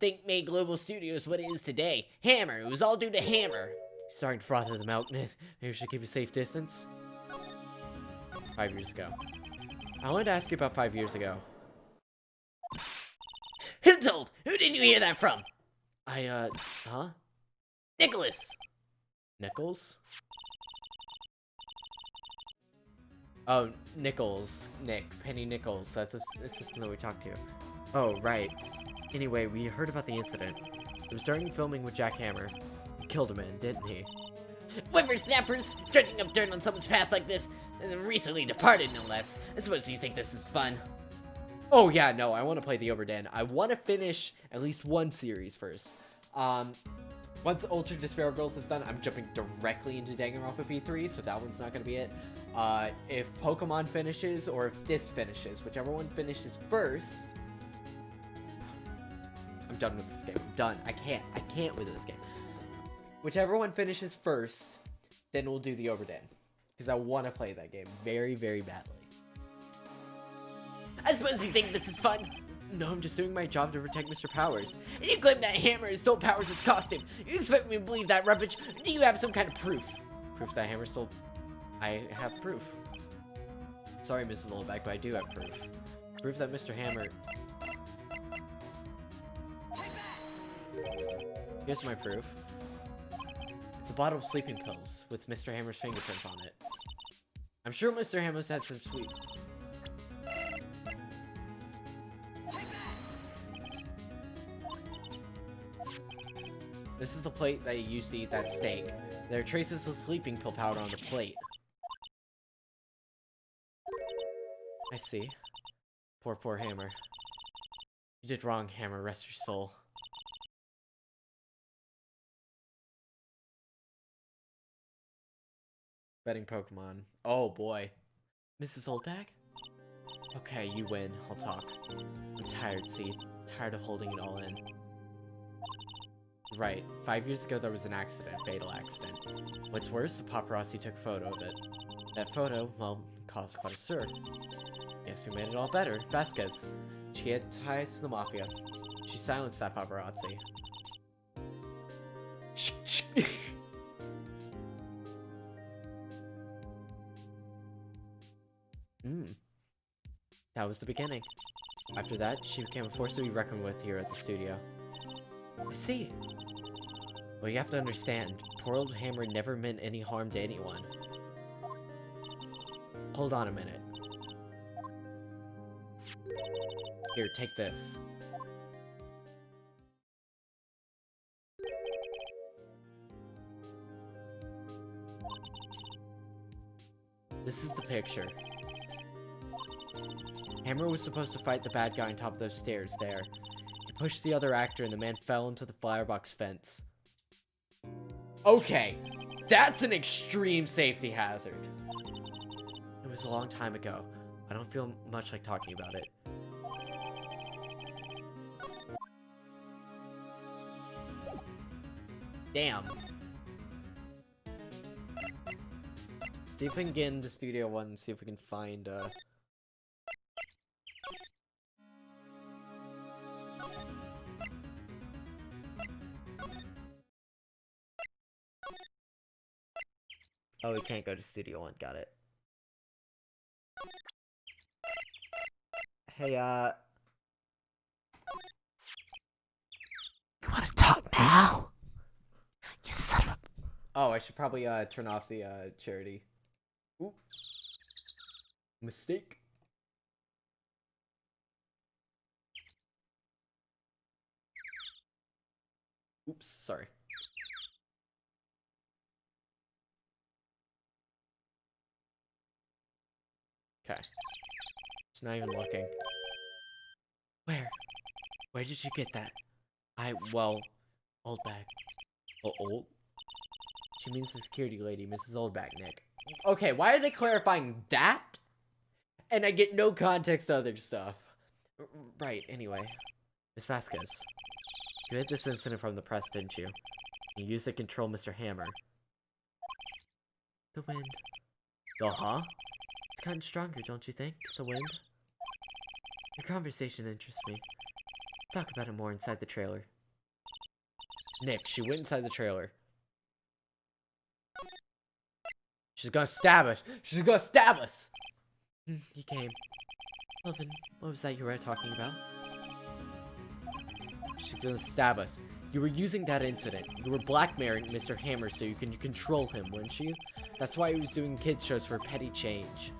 think made Global Studios what it is today? Hammer. It was all due to Hammer. Starting to froth the milk. Maybe we should keep a safe distance. 5 years ago. I wanted to ask you about 5 years ago. Who told? Who did you hear that from? Huh? Nicholas. Nichols? Oh, Nichols. Nick. Penny Nichols. That's the assistant that we talked to. Oh, right. Anyway, we heard about the incident. It was during filming with Jack Hammer. He killed a man, didn't he? Whippersnappers, dredging up dirt on someone's past like this, and then recently departed, no less. I suppose you think this is fun. Oh, yeah, no, I want to play the Oberdin. I want to finish at least one series first. Once Ultra Despair Girls is done, I'm jumping directly into Danganronpa V3, so that one's not going to be it. If Pokemon finishes, or if this finishes, whichever one finishes first, I'm done with this game. I'm done. I can't with this game. Whichever one finishes first, then we'll do the Oberdin. Because I want to play that game very, very badly. I suppose you think this is fun. No, I'm just doing my job to protect Mr. Powers. And you claim that Hammer stole Powers' costume. You expect me to believe that rubbish? Do you have some kind of proof? Proof that Hammer stole... I have proof. Sorry, Mrs. Littleback, but I do have proof. Proof that Mr. Hammer... Here's my proof. It's a bottle of sleeping pills with Mr. Hammer's fingerprints on it. I'm sure Mr. Hammer's had some sweet... This is the plate that you used to eat that steak. There are traces of sleeping pill powder on the plate. I see. Poor Hammer. You did wrong, Hammer. Rest your soul. Betting Pokemon. Oh boy. Mrs. Oldbag? Okay, you win. I'll talk. I'm tired, see? Tired of holding it all in. Right. 5 years ago, there was an accident. Fatal accident. What's worse, the paparazzi took a photo of it. That photo, well, caused quite a stir. Guess who made it all better? Vasquez. She had ties to the Mafia. She silenced that paparazzi. That was the beginning. After that, she became a force to be reckoned with here at the studio. I see. Well, you have to understand, poor old Hammer never meant any harm to anyone. Hold on a minute. Here, take this. This is the picture. Hammer was supposed to fight the bad guy on top of those stairs there. He pushed the other actor and the man fell into the firebox fence. Okay, that's an extreme safety hazard. It was a long time ago. I don't feel much like talking about it. Damn. See if we can get into Studio One and see if we can find, Oh, we can't go to Studio One. Got it. Hey, You wanna talk now? You son of a... Oh, I should probably, turn off the, charity. Ooh. Mistake. Oops, sorry. Okay. She's not even looking. Where? Where did you get that? Well, Oldbag. Oh, old? She means the security lady, Mrs. Oldbag, Nick. Okay, why are they clarifying that? And I get no context to other stuff. Right, anyway. Miss Vasquez. You had this incident from the press, didn't you? You used to control Mr. Hammer. The wind. Uh-huh? It's gotten stronger, don't you think? The wind? Your conversation interests me. Talk about it more inside the trailer. Nick, she went inside the trailer. She's gonna stab us! She's gonna stab us! He came. Well then, what was that you were talking about? She's gonna stab us. You were using that incident. You were blackmailing Mr. Hammer so you can control him, weren't you? That's why he was doing kids shows for petty change.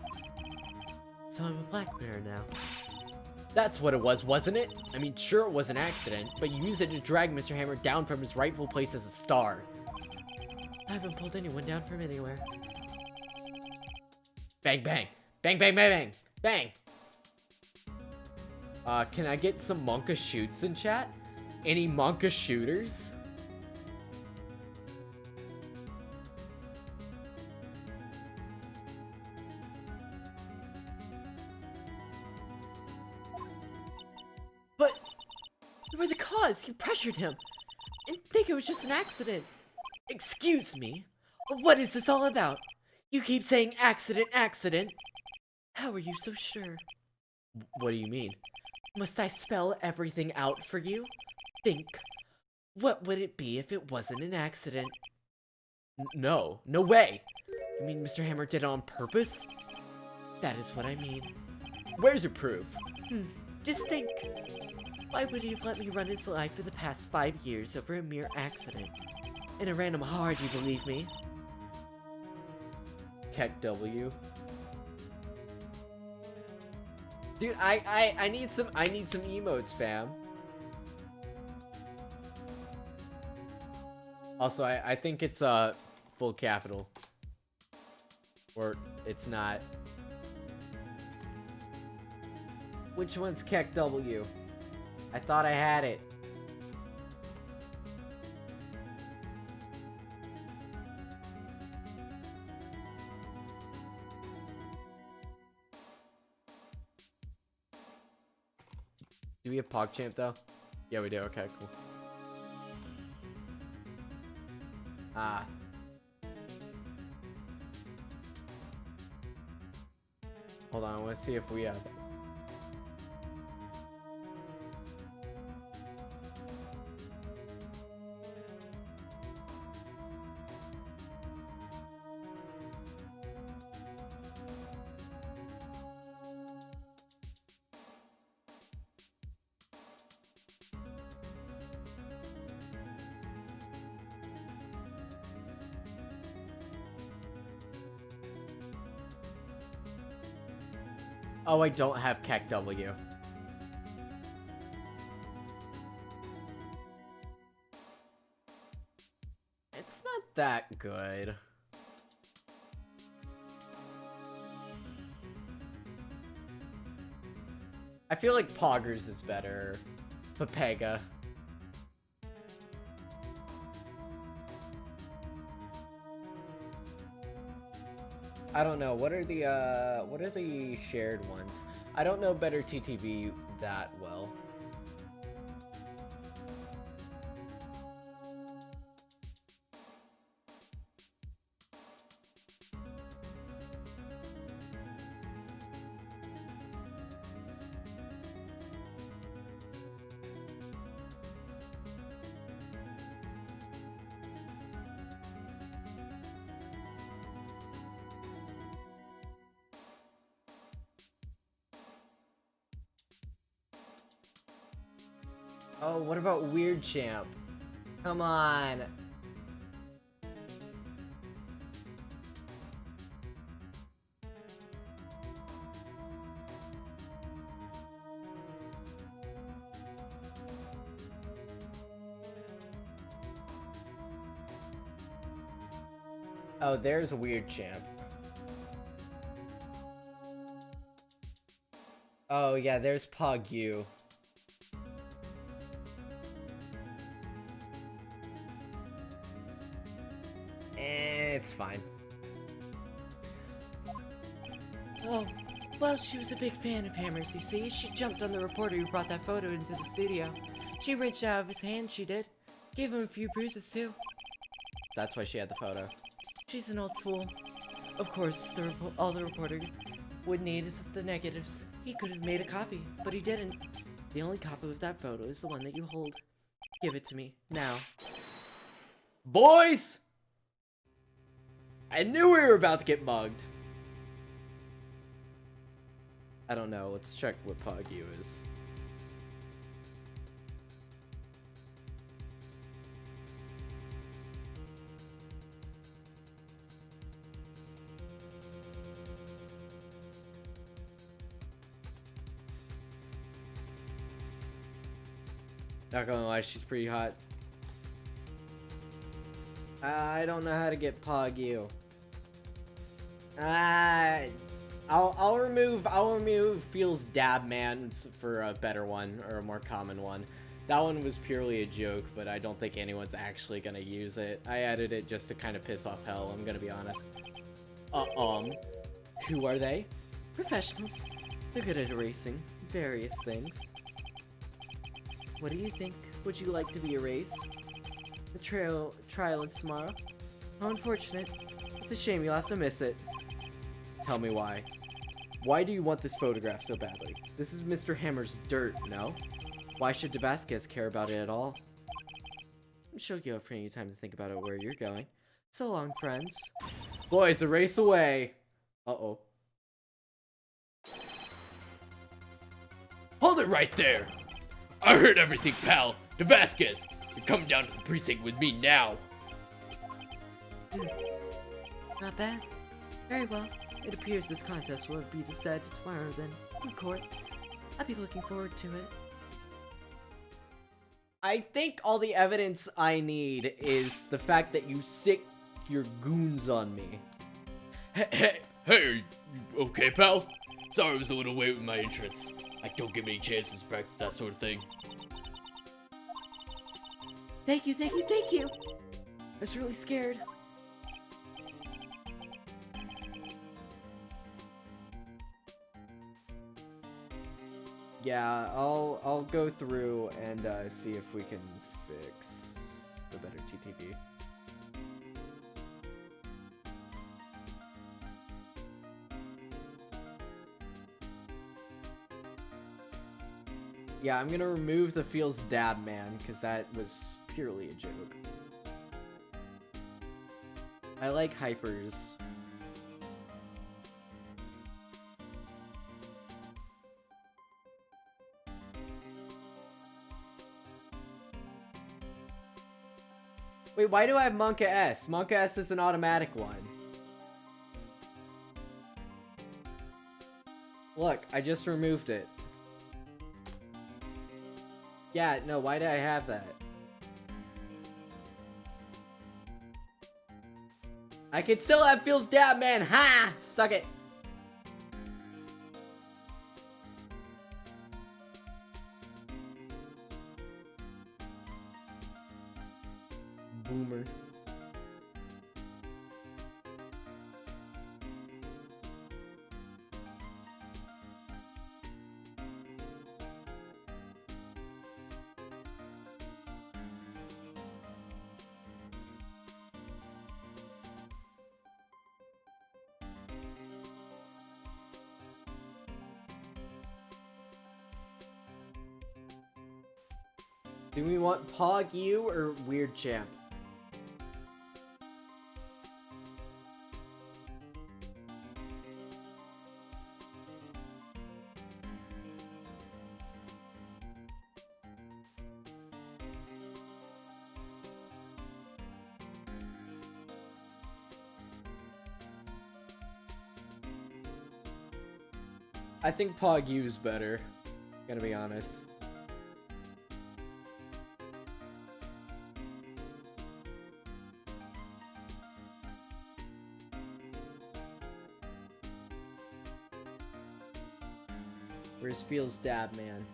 So I'm a blackmailer now. That's what it was, wasn't it? I mean, sure it was an accident, but you used it to drag Mr. Hammer down from his rightful place as a star. I haven't pulled anyone down from anywhere. Bang, bang. Bang, bang, bang, bang. Bang. Can I get some Monka shoots in chat? Any Monka shooters? But you were the cause. You pressured him. And think it was just an accident. Excuse me. What is this all about? You keep saying accident, accident. How are you so sure? What do you mean? Must I spell everything out for you? Think. What would it be if it wasn't an accident? No. No way. You mean Mr. Hammer did it on purpose? That is what I mean. Where's your proof? Just think. Why would he have let me run his life for the past 5 years over a mere accident? In a random hard, you believe me? Keck W. Dude, I need some emotes, fam. Also, I think it's full capital. Or it's not. Which one's Keck W? I thought I had it. Do we have PogChamp though? Yeah, we do. Okay, cool. Ah. Hold on, let's see if we have it. Oh, I don't have Keck W. It's not that good. I feel like Poggers is better. Pepega. I don't know. What are the shared ones? I don't know better TTV that well. Oh, what about Weird Champ? Come on. Oh, there's a Weird Champ. Oh, yeah, there's Pog U. It's fine. Oh, well, she was a big fan of Hammers, you see. She jumped on the reporter who brought that photo into the studio. She reached out of his hand, she did. Gave him a few bruises, too. That's why she had the photo. She's an old fool. Of course, all the reporter would need is the negatives. He could have made a copy, but he didn't. The only copy of that photo is the one that you hold. Give it to me, now. Boys! I knew we were about to get mugged. I don't know. Let's check what Pog U is. Not gonna lie, she's pretty hot. I don't know how to get Pog U. I'll remove Feels Dab Man for a better one or a more common one. That one was purely a joke, but I don't think anyone's actually gonna use it. I added it just to kind of piss off Hell, I'm gonna be honest. Who are they? Professionals. They're good at erasing various things. What do you think? Would you like to be erased? The trial is tomorrow. How unfortunate. It's a shame you'll have to miss it. Tell me why. Why do you want this photograph so badly? This is Mr. Hammer's dirt, no? Why should DeVasquez care about it at all? I'm sure you'll have plenty of time to think about it where you're going. So long, friends. Boys, erase away. Uh-oh. Hold it right there! I heard everything, pal. DeVasquez, you're coming down to the precinct with me now. Not bad. Very well. It appears this contest will be decided tomorrow then, in court. I'll be looking forward to it. I think all the evidence I need is the fact that you sick your goons on me. Hey, are you okay, pal? Sorry I was a little late with my entrance. I don't get many chances to practice that sort of thing. Thank you. I was really scared. Yeah, I'll go through and see if we can fix the better TTV. Yeah, I'm gonna remove the feels dab man, because that was purely a joke. I like hypers. Wait, why do I have Monka S? Monka S is an automatic one. Look, I just removed it. Yeah, no, why did I have that? I can still have feels dab, man. Ha! Suck it. Boomer. Do we want Pog U or Weird Champ? I think Pog U's better, gonna be honest. Where's feels dab, man?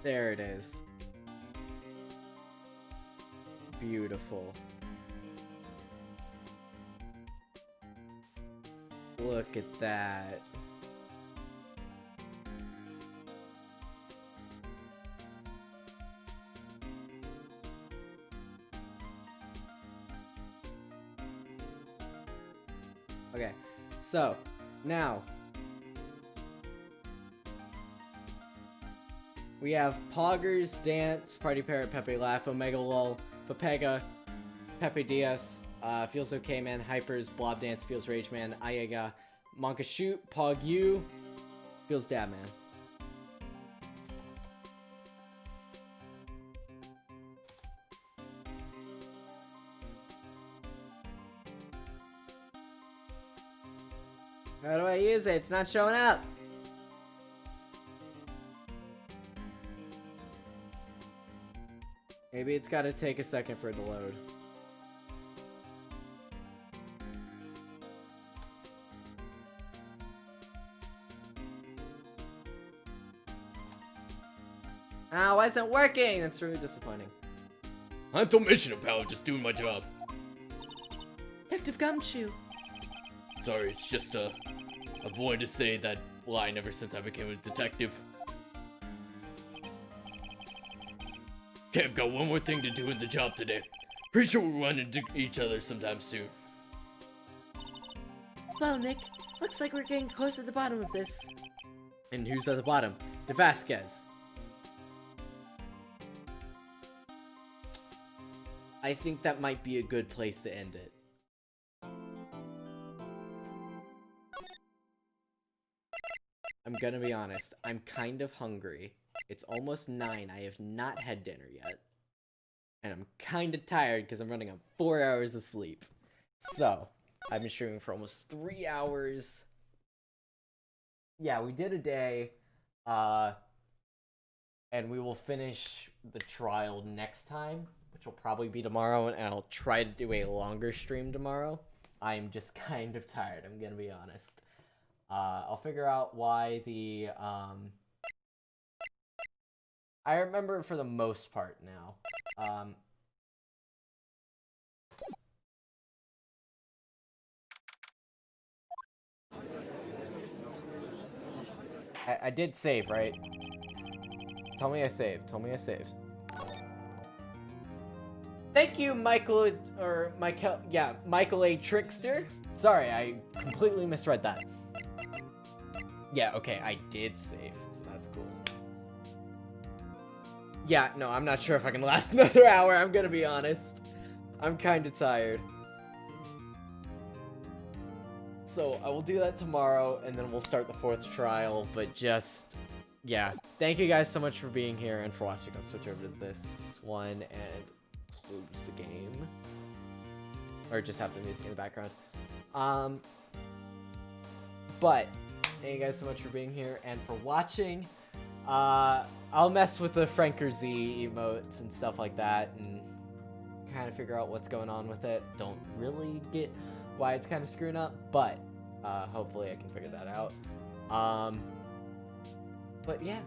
There it is. Beautiful. Look at that. Okay, so now we have Poggers, Dance, Party Parrot, Pepe Laugh, Omega Lol, Pepega, Pepe Diaz, Feels Okay Man, Hypers, Blob Dance, Feels Rage Man, Ayaga, Monka Shoot, Pog U, Feels Dab Man. How do I use it? It's not showing up. Maybe it's gotta take a second for it to load. Ah, why isn't it working? That's really disappointing. I'm so mission pal, just doing my job. Detective Gumshoe. Sorry, it's just I've wanted to say that line ever since I became a detective. Okay, I've got one more thing to do in the job today. Pretty sure we'll run into each other sometime soon. Well, Nick, looks like we're getting close to the bottom of this. And who's at the bottom? DeVasquez. I think that might be a good place to end it. I'm gonna be honest, I'm kind of hungry. It's almost 9, I have not had dinner yet. And I'm kind of tired because I'm running on 4 hours of sleep. So, I've been streaming for almost 3 hours. Yeah, we did a day. And we will finish the trial next time, which will probably be tomorrow, and I'll try to do a longer stream tomorrow. I'm just kind of tired, I'm gonna be honest. I'll figure out why the, I remember for the most part now. I did save, right? Tell me I saved. Tell me I saved. Thank you, Michael, or Michael, yeah, Michael A. Trickster. Sorry, I completely misread that. Yeah, okay, I did save, so that's cool. Yeah, no, I'm not sure if I can last another hour, I'm gonna be honest. I'm kinda tired. So, I will do that tomorrow, and then we'll start the 4th trial, but just, yeah. Thank you guys so much for being here and for watching. I'll switch over to this one and close the game. Or just have the music in the background. But, thank you guys so much for being here and for watching. I'll mess with the Franker Z emotes and stuff like that, and kind of figure out what's going on with it. Don't really get why it's kind of screwing up, but hopefully I can figure that out. But yeah.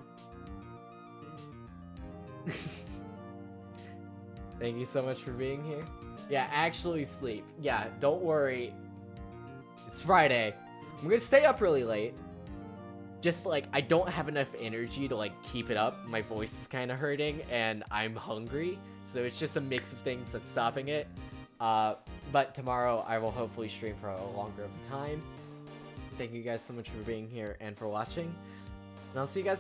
Thank you so much for being here. Yeah, actually sleep. Yeah, don't worry. It's Friday. I'm gonna stay up really late. Just like, I don't have enough energy to like keep it up. My voice is kind of hurting and I'm hungry. So it's just a mix of things that's stopping it. But tomorrow I will hopefully stream for a longer of a time. Thank you guys so much for being here and for watching. And I'll see you guys next time.